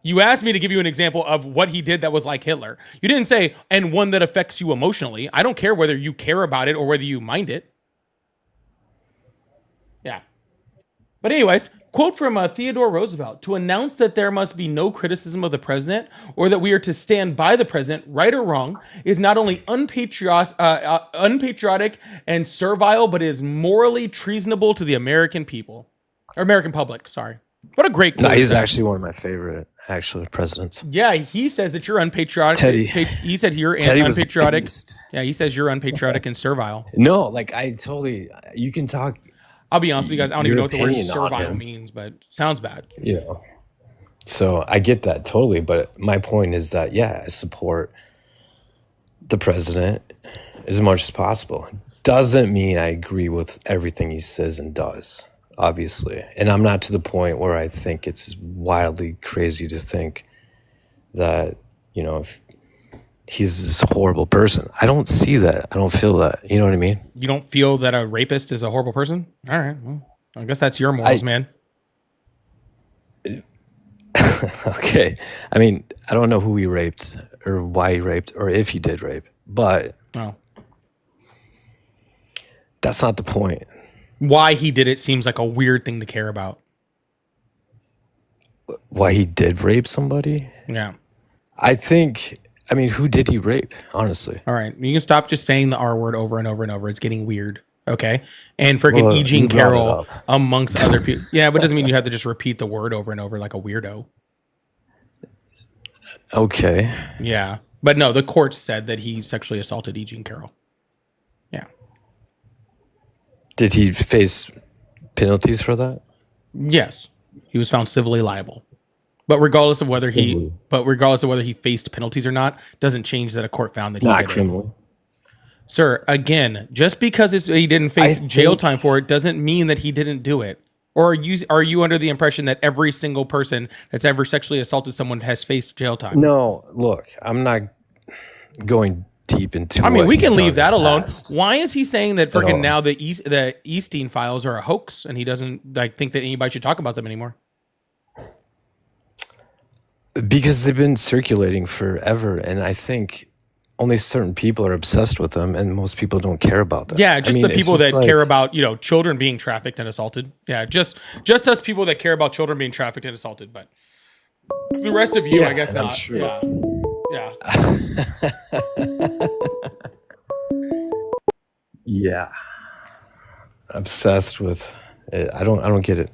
You asked me to give you an example of what he did that was like Hitler. You didn't say, and one that affects you emotionally. I don't care whether you care about it or whether you mind it. Yeah. But anyways, quote from Theodore Roosevelt: "To announce that there must be no criticism of the president or that we are to stand by the president, right or wrong, is not only unpatriotic and servile, but is morally treasonable to the American people." Or American public, sorry. What a great quote. No, he's sir. actually one of my favorite presidents. Yeah, he says that you're unpatriotic. Teddy. He said you're Teddy was a unpatriotic. beast. Yeah, he says you're unpatriotic and servile. No, like you can talk. I'll be honest with you guys, I don't even know what the word opinion on servile him. means, but sounds bad. You know, so I get that totally. But my point is that, yeah, I support the president as much as possible. Doesn't mean I agree with everything he says and does, obviously. And I'm not to the point where I think it's wildly crazy to think that, you know, if he's this horrible person. I don't see that. I don't feel that. You know what I mean? You don't feel that a rapist is a horrible person? All right. Well, I guess that's your morals, man. Okay. I mean, I don't know who he raped or why he raped or if he did rape, but that's not the point. Why he did it seems like a weird thing to care about. Why he did rape somebody? Yeah. I mean, who did he rape, honestly? All right. You can stop just saying the R word over and over and over. It's getting weird. Okay. And freaking Well, E. Jean you brought it Carroll up. amongst other people. Yeah, but it doesn't mean you have to just repeat the word over and over like a weirdo. Okay. Yeah. But no, the court said that he sexually assaulted E. Jean Carroll. Yeah. Did he face penalties for that? Yes. He was found civilly liable. But regardless of whether he faced penalties or not, doesn't change that a court found that he Not did it. criminally. Sir, again, just because he didn't face jail time for it doesn't mean that he didn't do it. Or are you under the impression that every single person that's ever sexually assaulted someone has faced jail time? No, look, I'm not going deep into. I mean, what we he's can done leave in his that alone. past. Why is he saying that all. freaking now the Epstein files are a hoax and he doesn't think that anybody should talk about them anymore? Because they've been circulating forever, and I think only certain people are obsessed with them, and most people don't care about them. Yeah, just I mean, the it's people just that care about, children being trafficked and assaulted. Yeah, just us people that care about children being trafficked and assaulted. But the rest of you, Yeah, I guess I'm not. sure. Yeah. Yeah. Yeah. Obsessed with it. I don't get it.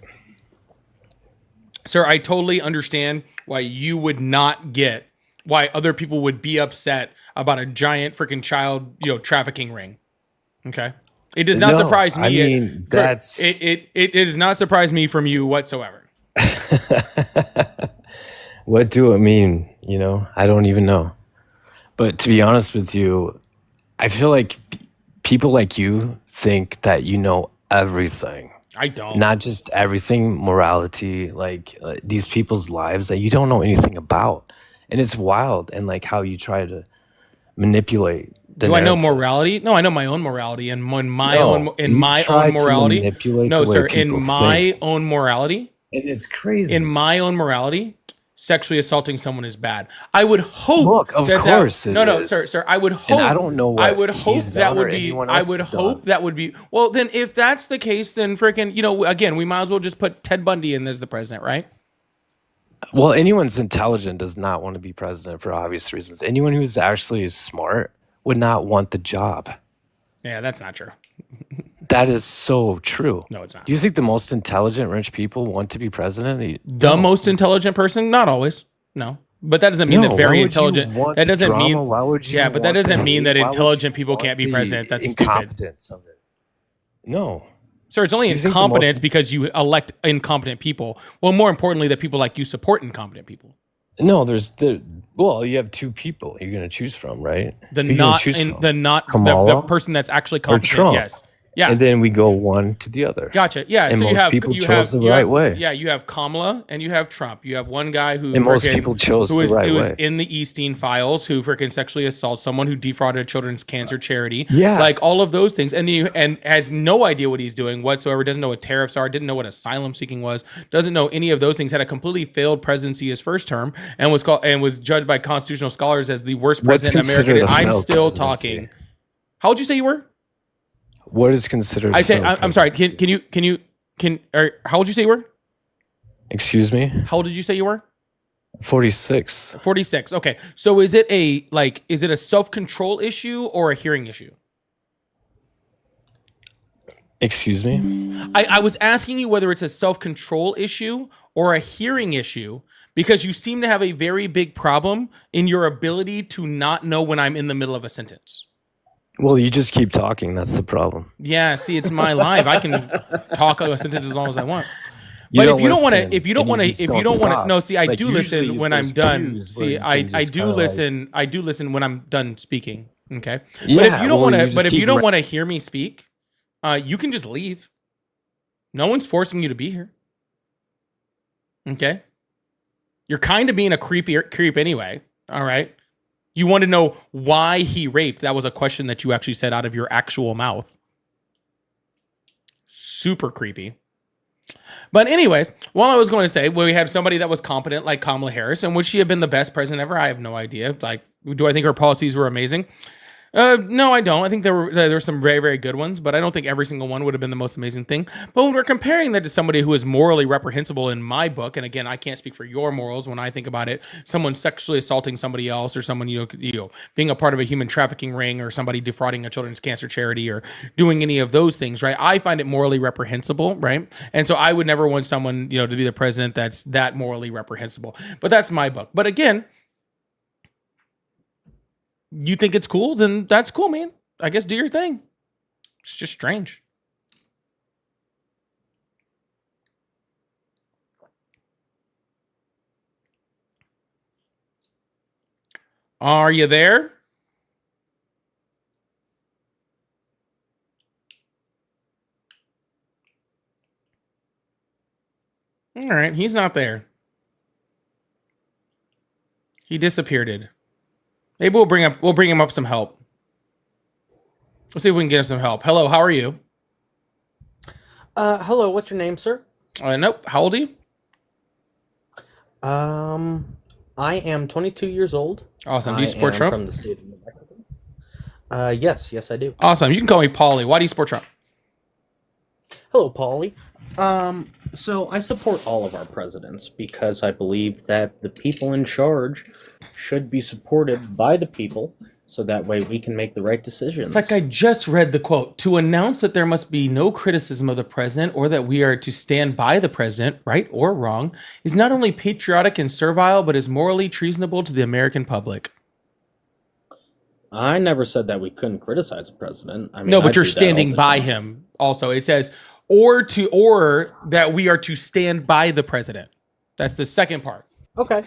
Sir, I totally understand why you would not get why other people would be upset about a giant freaking child, trafficking ring. Okay? It does not surprise me. I mean, that's it does not surprise me from you whatsoever. What do it mean? I don't even know. But to be honest with you, I feel like people like you think that you know everything. I don't. Not just everything, morality, like these people's lives that you don't know anything about. And it's wild. And like how you try to manipulate the Do I know narrative. morality? No, I know my own morality. And in my No, own you try to morality. manipulate No, the way sir. In people my think. own morality. And it's crazy. In my own morality, sexually assaulting someone is bad. I would hope. Look, of course it no, is. sir. I would hope. And I don't know what I would hope he's that done would or be. anyone I else would has hope done. that would be. Well, then, if that's the case, then freaking, again, we might as well just put Ted Bundy in as the president, right? Well, anyone's intelligent does not want to be president for obvious reasons. Anyone who's actually smart would not want the job. Yeah, that's not true. That is so true. No, it's not. Do you think the most intelligent rich people want to be president? The most intelligent person? Not always. No. But that doesn't mean No, that why very would you intelligent. want That the doesn't drama? mean. Why would you Yeah, but that want doesn't the mean hate? that Why would intelligent you people want can't be the president. That's stupid. incompetence of it. No. Sir, it's only Do you think the incompetence most- because you elect incompetent people. Well, more importantly, that people like you support incompetent people. No, you have two people you're going to choose from, right? The Who you gonna not choose in from? the not the Kamala person that's actually or competent. Trump? Yes. Yeah. And then we go one to the other. Gotcha. Yeah. And so most you have people you chose have, the you right have- way. Yeah, you have Kamala and you have Trump. You have one guy who And most frickin- people chose who the is- right who is way. in the Easteen files, who freaking sexually assaults someone, who defrauded a children's cancer charity. Yeah. Like all of those things. And has no idea what he's doing whatsoever, doesn't know what tariffs are, didn't know what asylum seeking was, doesn't know any of those things, had a completely failed presidency his first term, and was judged by constitutional scholars as the worst What's president in America. considered a I'm failed still presidency? talking. How old did you say you were? What is considered? I a say failed I'm sorry. presidency? How old did you say you were? Excuse me? How old did you say you were? 46. 46. Okay. So is it a self-control issue or a hearing issue? Excuse me? I was asking you whether it's a self-control issue or a hearing issue, because you seem to have a very big problem in your ability to not know when I'm in the middle of a sentence. Well, you just keep talking. That's the problem. Yeah, see, it's my live. I can talk a sentence as long as I want. You But don't if you don't want to, listen, if you don't and you want to, just if you don't don't want to, stop. no, see, I Like, do usually listen when I'm there's done. cues where See, you I can just do kinda, like- listen. I do listen when I'm done speaking. Okay. But Yeah, if you don't well, want you to, just but if you keep don't ra- want to hear me speak, you can just leave. No one's forcing you to be here. Okay. You're kind of being a creep anyway. All right. You want to know why he raped. That was a question that you actually said out of your actual mouth. Super creepy. But anyways, while I was going to say, well, we had somebody that was competent like Kamala Harris, and would she have been the best president ever? I have no idea. Like, do I think her policies were amazing? No, I don't. I think there were some very, very good ones, but I don't think every single one would have been the most amazing thing. But when we're comparing that to somebody who is morally reprehensible in my book, and again, I can't speak for your morals when I think about it, someone sexually assaulting somebody else, or someone being a part of a human trafficking ring, or somebody defrauding a children's cancer charity, or doing any of those things, right? I find it morally reprehensible, right? And so I would never want someone, to be the president that's that morally reprehensible. But that's my book. But again, you think it's cool, then that's cool, man. I guess do your thing. It's just strange. Are you there? All right, he's not there. He disappeared. Maybe we'll bring him up some help. Let's see if we can get him some help. Hello, how are you? Hello, what's your name, sir? Nope. How old are you? I am 22 years old. Awesome. Do you support I am Trump? From the state of New Mexico. Yes, I do. Awesome. You can call me Paulie. Why do you support Trump? Hello, Paulie. So I support all of our presidents because I believe that the people in charge should be supported by the people so that way we can make the right decisions. It's like I just read the quote. To announce that there must be no criticism of the president or that we are to stand by the president, right or wrong, is not only patriotic and servile, but is morally treasonable to the American public. I never said that we couldn't criticize the president. I mean, No, but I you're do that all standing the by time. him. Also, it says or that we are to stand by the president. That's the second part. Okay.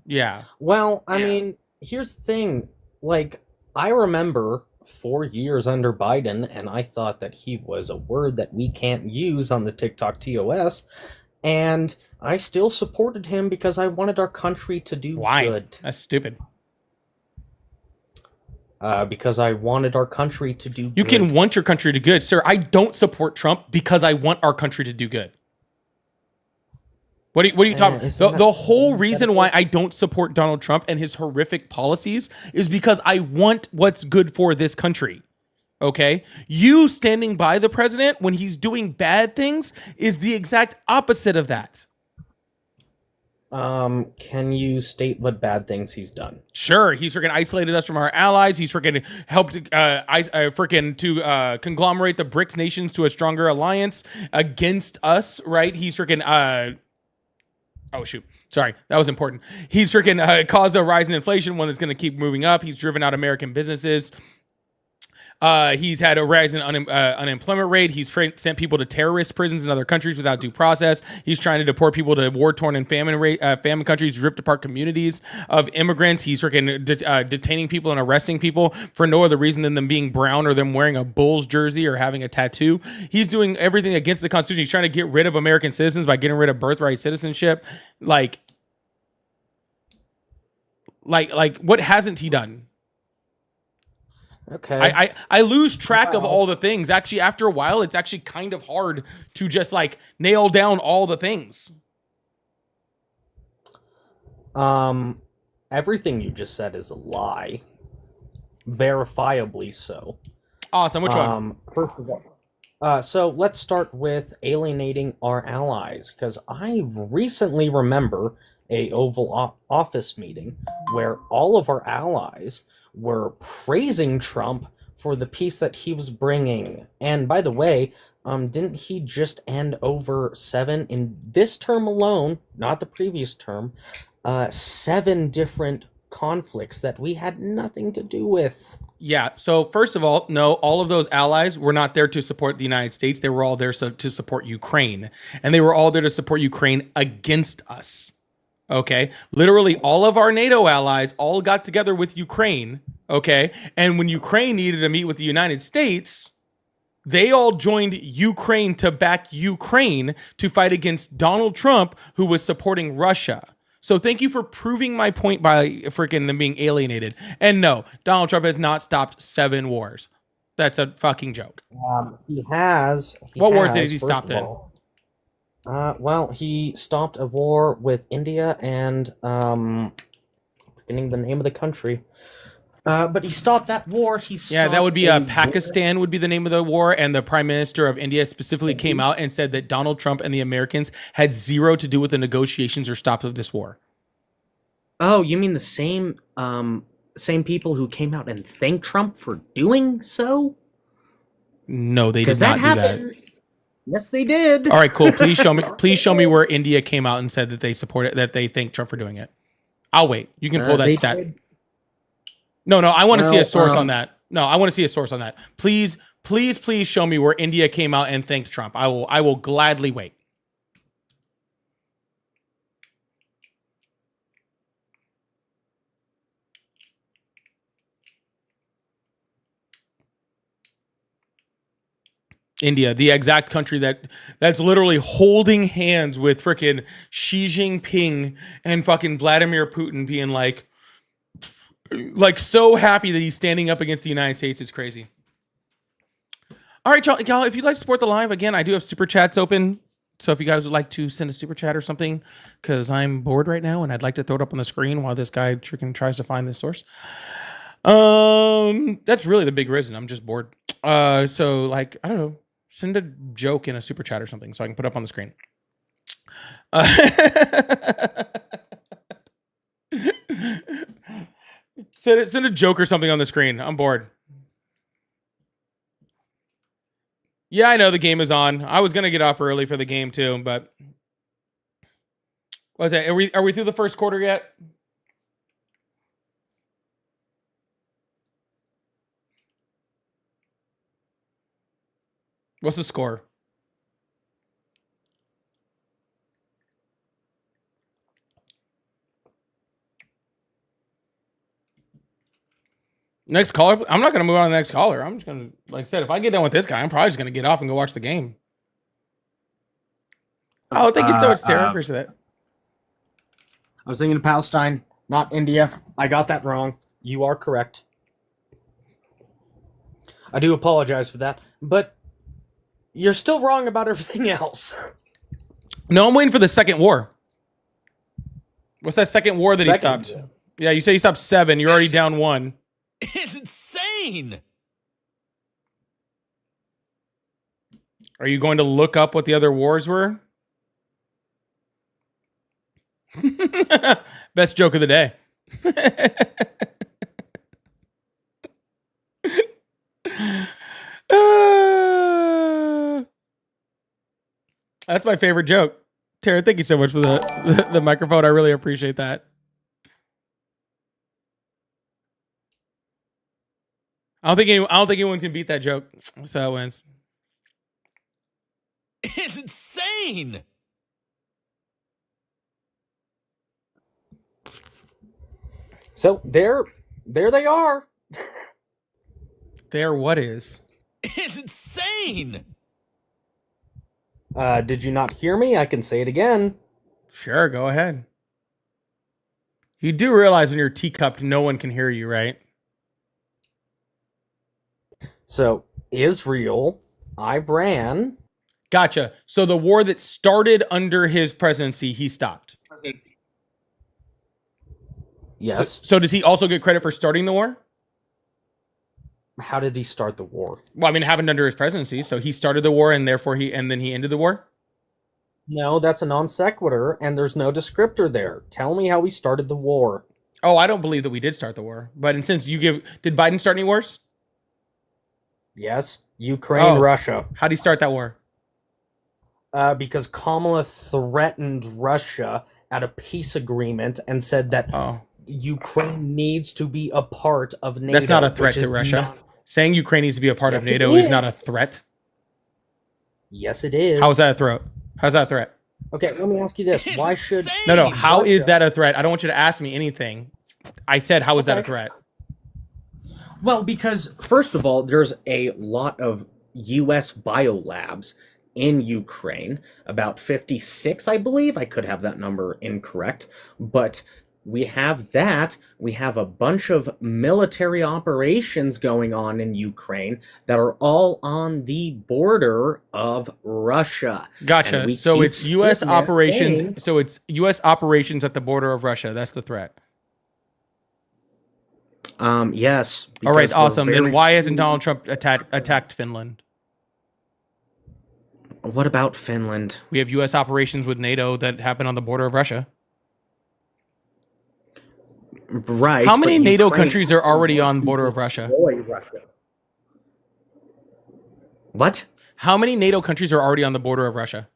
Yeah. Well, I mean, here's the thing. Like, I remember 4 years under Biden, and I thought that he was a word that we can't use on the TikTok TOS, and I still supported him because I wanted our country to do good. That's stupid. Because I wanted our country to do You good. can want your country to do good. Sir, I don't support Trump because I want our country to do good. What are you talking about? The whole reason why I don't support Donald Trump and his horrific policies is because I want what's good for this country. Okay? You standing by the president when he's doing bad things is the exact opposite of that. Can you state what bad things he's done? Sure, he's freaking isolated us from our allies. He's freaking helped to conglomerate the BRICS nations to a stronger alliance against us, right? He's freaking oh shoot, sorry, that was important. He's freaking caused a rise in inflation, one that's going to keep moving up. He's driven out American businesses. He's had a rise in unemployment rate. He's sent people to terrorist prisons in other countries without due process. He's trying to deport people to war-torn and famine countries, ripped apart communities of immigrants. He's freaking detaining people and arresting people for no other reason than them being brown or them wearing a Bulls jersey or having a tattoo. He's doing everything against the Constitution. He's trying to get rid of American citizens by getting rid of birthright citizenship. Like what hasn't he done? Okay. I lose track of all the things. Actually, after a while, it's actually kind of hard to just like nail down all the things. Everything you just said is a lie. Verifiably so. Awesome. Which one? First of all, so let's start with alienating our allies, because I recently remember a Oval Office meeting where all of our allies were praising Trump for the peace that he was bringing. And by the way, didn't he just end over 7 in this term alone, not the previous term, 7 different conflicts that we had nothing to do with? Yeah. So first of all, no, all of those allies were not there to support the United States. They were all there to support Ukraine, and they were all there to support Ukraine against us. Okay. Literally all of our NATO allies all got together with Ukraine. Okay. And when Ukraine needed to meet with the United States, they all joined Ukraine to back Ukraine to fight against Donald Trump, who was supporting Russia. So thank you for proving my point by freaking them being alienated. And no, Donald Trump has not stopped 7 wars. That's a fucking joke. He has. What wars did he stop then? Well, he stopped a war with India and forgetting the name of the country. But he stopped that war. Yeah, that would be Pakistan would be the name of the war, and the Prime Minister of India specifically came out and said that Donald Trump and the Americans had zero to do with the negotiations or stop of this war. Oh, you mean the same people who came out and thanked Trump for doing so? No, they did not do that. Yes, they did. All right, cool. Please show me. Please show me where India came out and said that they support it, that they thank Trump for doing it. I'll wait. You can pull that stat. No, I want to see a source on that. No, I want to see a source on that. Please show me where India came out and thanked Trump. I will gladly wait. India, the exact country that's literally holding hands with frickin' Xi Jinping and fucking Vladimir Putin, being like so happy that he's standing up against the United States. It's crazy. All right, y'all, if you'd like to support the live, again, I do have super chats open. So if you guys would like to send a super chat or something, because I'm bored right now and I'd like to throw it up on the screen while this guy tries to find this source. That's really the big reason. I'm just bored. So like, I don't know, send a joke in a super chat or something so I can put up on the screen. Send a joke or something on the screen. I'm bored. Yeah, I know the game is on. I was gonna get off early for the game too, but what's that? Are we through the first quarter yet? What's the score? Next caller. I'm not going to move on to the next caller. I'm just going to, like I said, if I get done with this guy, I'm probably just going to get off and go watch the game. Oh, thank you so much, Tara. Appreciate that. I was thinking of Palestine, not India. I got that wrong. You are correct. I do apologize for that, but you're still wrong about everything else. No, I'm waiting for the second war. What's that second war that he stopped? Yeah, you say he stopped 7. You're already down 1. It's insane. Are you going to look up what the other wars were? Best joke of the day. That's my favorite joke. Tara, thank you so much for the microphone. I really appreciate that. I don't think anyone can beat that joke. So it wins. It's insane. So there they are. There what is? It's insane. Did you not hear me? I can say it again. Sure, go ahead. You do realize when you're teacupped, no one can hear you, right? So Israel, Iran. Gotcha. So the war that started under his presidency, he stopped. Yes. So does he also get credit for starting the war? How did he start the war? Well, I mean, it happened under his presidency, so he started the war, and therefore then he ended the war. No, that's a non sequitur, and there's no descriptor there. Tell me how he started the war. Oh, I don't believe that we did start the war. But since did Biden start any wars? Yes, Ukraine, Russia. How did he start that war? Because Kamala threatened Russia at a peace agreement and said that Ukraine needs to be a part of NATO. That's not a threat to Russia. Saying Ukraine needs to be a part of NATO is not a threat. Yes, it is. How is that a threat? How's that a threat? Okay, let me ask you this. Why should... No. How is that a threat? I don't want you to ask me anything. I said, how is that a threat? Well, because, first of all, there's a lot of U.S. biolabs in Ukraine. About 56, I believe. I could have that number incorrect. But we have that. We have a bunch of military operations going on in Ukraine that are all on the border of Russia. Gotcha. So it's U.S. operations. So it's U.S. operations at the border of Russia. That's the threat. Yes. All right. Awesome. Then why hasn't Donald Trump attacked Finland? What about Finland? We have U.S. operations with NATO that happen on the border of Russia. Right. How many NATO countries are already on the border of Russia? What? How many NATO countries are already on the border of Russia?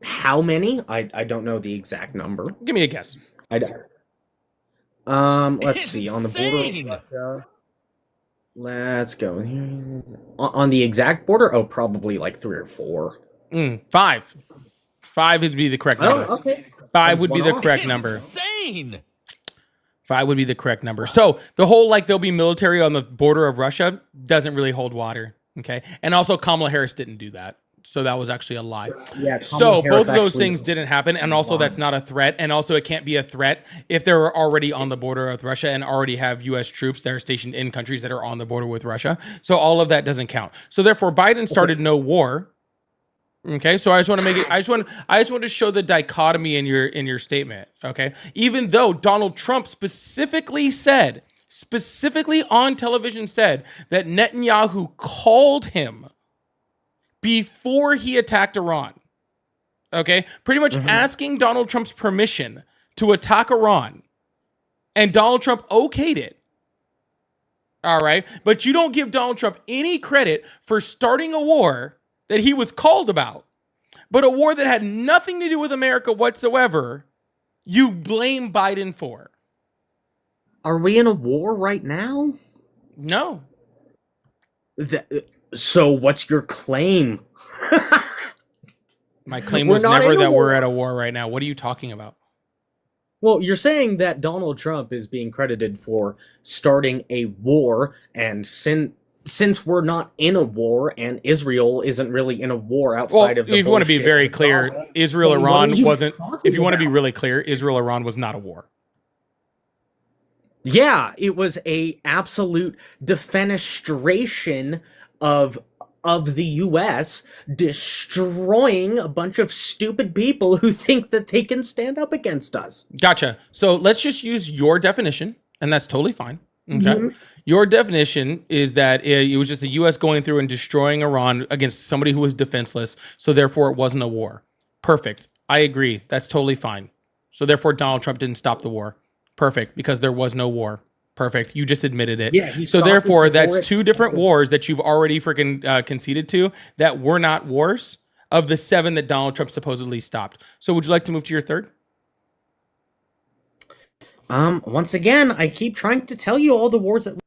How many? I don't know the exact number. Give me a guess. I don't. Let's see. On the border of Russia. Let's go. On the exact border? Oh, probably like 3 or 4. 5. 5 would be the correct number. Oh, okay. 5 would be the correct number. Insane. 5 would be the correct number. So the whole there'll be military on the border of Russia doesn't really hold water. Okay. And also Kamala Harris didn't do that. So that was actually a lie. Yeah, so both of those things didn't happen. And also that's not a threat. And also it can't be a threat if they're already on the border with Russia and already have U.S. troops that are stationed in countries that are on the border with Russia. So all of that doesn't count. So therefore Biden started no war. Okay, so I just want to make it. I just want to show the dichotomy in your statement. Okay, even though Donald Trump specifically on television said that Netanyahu called him before he attacked Iran. Okay, pretty much asking Donald Trump's permission to attack Iran, and Donald Trump okayed it. All right, but you don't give Donald Trump any credit for starting a war that he was called about, but a war that had nothing to do with America whatsoever. You blame Biden for. Are we in a war right now? No. So what's your claim? My claim was never that we're at a war right now. What are you talking about? Well, you're saying that Donald Trump is being credited for starting a war, and since we're not in a war and Israel isn't really in a war outside of the if you want to be bullshit very of clear, Gaza, Israel-Iran what are you wasn't... talking If you want to be about? really clear, Israel-Iran was not a war. Yeah, it was a absolute defenestration of the US destroying a bunch of stupid people who think that they can stand up against us. Gotcha. So let's just use your definition, and that's totally fine. Okay. Mhm. Your definition is that it was just the U.S. going through and destroying Iran against somebody who was defenseless, so therefore it wasn't a war. Perfect. I agree. That's totally fine. So therefore Donald Trump didn't stop the war. Perfect, because there was no war. Perfect. You just admitted it. Yeah, he so stopped it therefore, before that's it two different wars that you've already freaking conceded to that were not wars of the 7 that Donald Trump supposedly stopped. So would you like to move to your third? Once again, I keep trying to tell you all the wars that...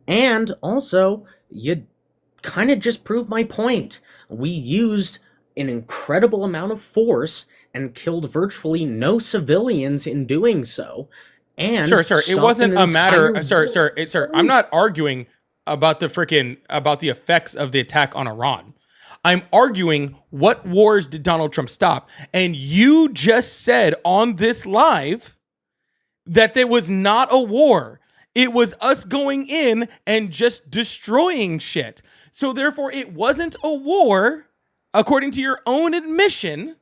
And also, you kind of just proved my point. We used an incredible amount of force and killed virtually no civilians in doing so. And Sir, it wasn't a matter, entire sir, I'm not arguing about the effects of the attack on Iran. I'm arguing what wars did Donald Trump stop? And you just said on this live that there was not a war. It was us going in and just destroying shit. So therefore it wasn't a war, according to your own admission.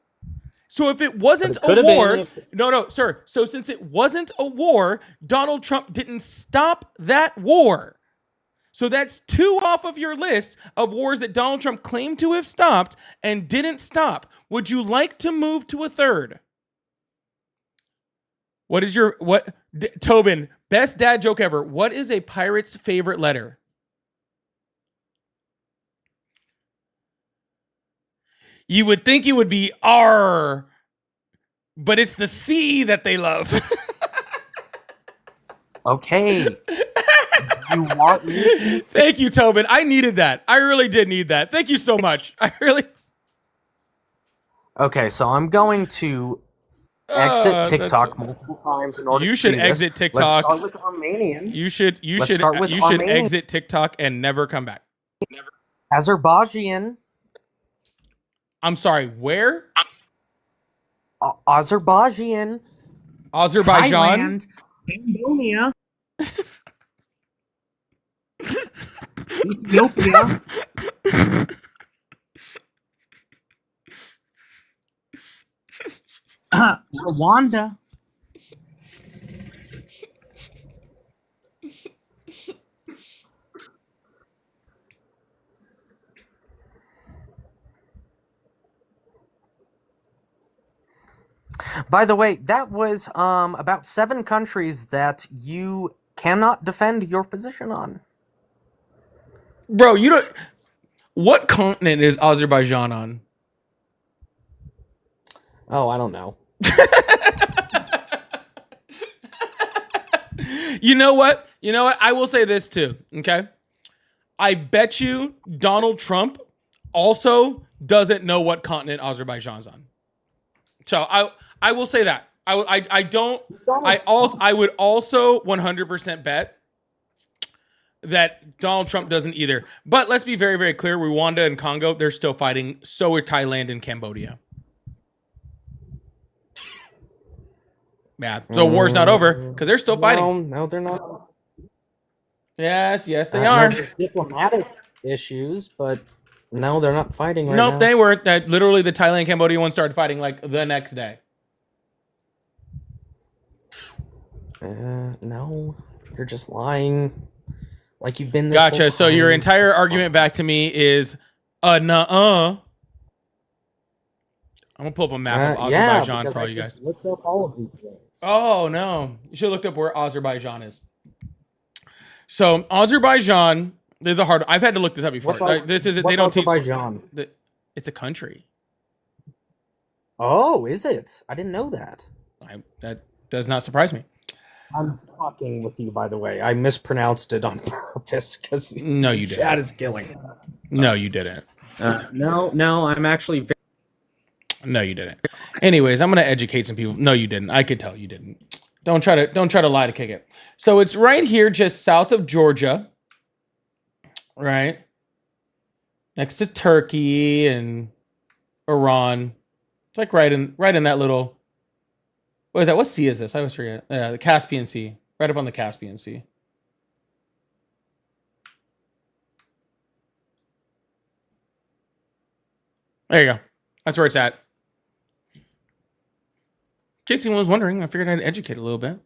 So if it wasn't a war, no, sir. So since it wasn't a war, Donald Trump didn't stop that war. So that's 2 off of your list of wars that Donald Trump claimed to have stopped and didn't stop. Would you like to move to a third? Tobin, best dad joke ever. What is a pirate's favorite letter? You would think it would be R, but it's the C that they love. Okay. You want me to... Thank you, Tobin. I needed that. I really did need that. Thank you so much. I really... Okay, so I'm going to exit TikTok multiple times in order You to should do this. exit Let's TikTok. start with Armenian. You should Armenian. exit TikTok and never come back. Azerbaijan. I'm sorry, where? Azerbaijan. Azerbaijan. Thailand, Cambodia. Ethiopia. Rwanda. By the way, that was about 7 countries that you cannot defend your position on. Bro, you don't... What continent is Azerbaijan on? Oh, I don't know. You know what? I will say this too, okay? I bet you Donald Trump also doesn't know what continent Azerbaijan's on. So I will say that. I would also 100% bet that Donald Trump doesn't either. But let's be very, very clear. Rwanda and Congo, they're still fighting. So are Thailand and Cambodia. Yeah, so war's not over because they're still fighting. No, they're not. Yes, they are. No, there's diplomatic issues, but no, they're not fighting right now. Nope, they were. Literally, the Thailand Cambodia one started fighting like the next day. No, you're just lying. Like you've been this Gotcha. whole So your time. entire argument back to me is nuh-uh. I'm gonna pull up a map of Yeah, Azerbaijan because for all I you just guys. looked up all of these things. Oh no, you should have looked up where Azerbaijan is. So Azerbaijan, there's a hard. I've had to look this up before. This is they what's don't Azerbaijan? teach. It's a country. Oh, is it? I didn't know that. That does not surprise me. I'm fucking with you, by the way. I mispronounced it on purpose because No, you didn't. Chad is killing. No, you didn't. No, I'm actually. No, you didn't. Anyways, I'm gonna educate some people. No, you didn't. I could tell you didn't. Don't try to lie to kick it. So it's right here, just south of Georgia, right next to Turkey and Iran. It's like right in that little. What is that? What sea is this? I always forget. Yeah, the Caspian Sea. Right up on the Caspian Sea. There you go. That's where it's at. In case anyone was wondering, I figured I'd educate a little bit.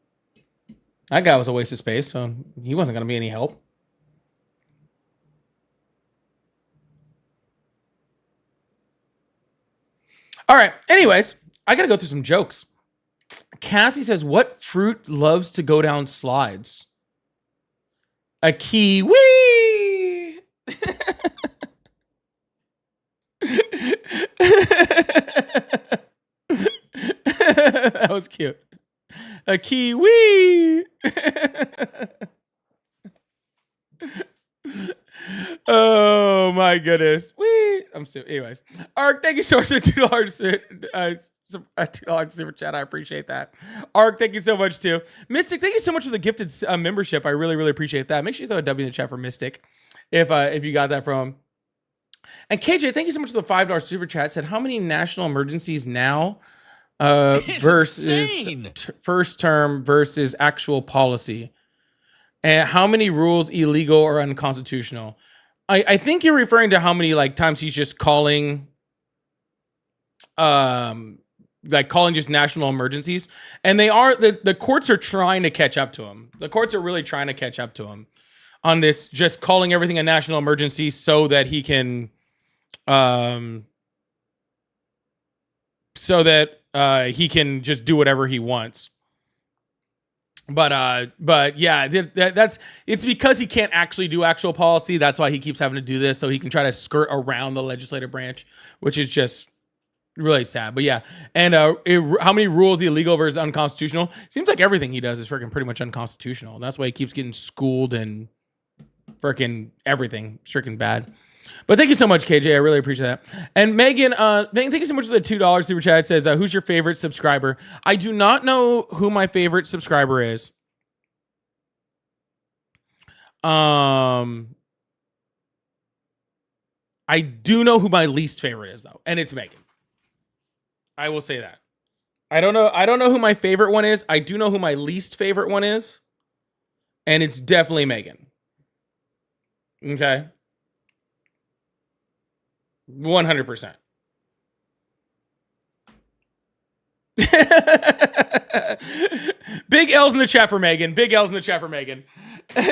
That guy was a waste of space, so he wasn't going to be any help. All right. Anyways, I got to go through some jokes. Cassie says, what fruit loves to go down slides? A kiwi. That was cute. A kiwi. Oh my goodness. Wee. I'm so. Anyways, Ark, thank you so much for $2 super chat. I appreciate that. Ark, thank you so much too. Mystic, thank you so much for the gifted membership. I really, really appreciate that. Make sure you throw a W in the chat for Mystic, if you got that from him. And KJ, thank you so much for the $5 super chat. Said how many national emergencies now versus first term versus actual policy, and how many rules illegal or unconstitutional? I think you're referring to how many times he's just calling just national emergencies, and they are the courts are trying to catch up to him. The courts are really trying to catch up to him on this, just calling everything a national emergency so that he can he can just do whatever he wants. But yeah, it's because he can't actually do actual policy. That's why he keeps having to do this, so he can try to skirt around the legislative branch, which is just really sad. But yeah, and how many rules illegal versus unconstitutional? Seems like everything he does is freaking pretty much unconstitutional. That's why he keeps getting schooled and freaking everything. It's freaking bad. But thank you so much, KJ. I really appreciate that. And Megan, thank you so much for the $2 super chat. It says, who's your favorite subscriber? I do not know who my favorite subscriber is. I do know who my least favorite is, though, and it's Megan. I will say that. I don't know who my favorite one is. I do know who my least favorite one is, and it's definitely Megan. Okay. 100%. Big L's in the chat for Megan. Big L's in the chat for Megan. I'm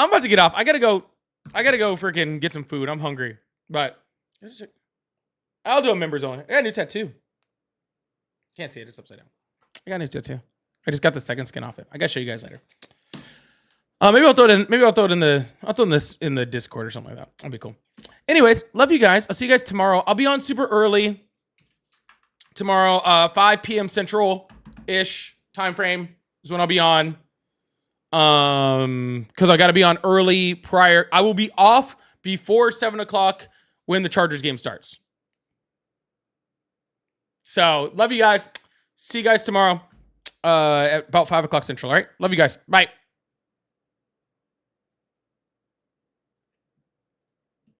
about to get off. I gotta go freaking get some food. I'm hungry. But I'll do a members only. I got a new tattoo. Can't see it. It's upside down. I got a new tattoo. I just got the second skin off it. I gotta show you guys later. Maybe I'll throw it in. Maybe I'll throw this in the Discord or something like that. That'd be cool. Anyways, love you guys. I'll see you guys tomorrow. I'll be on super early tomorrow, 5 p.m. Central ish time frame is when I'll be on. Because I got to be on early prior. I will be off before 7 o'clock when the Chargers game starts. So love you guys. See you guys tomorrow at about 5 o'clock Central. All right. Love you guys. Bye.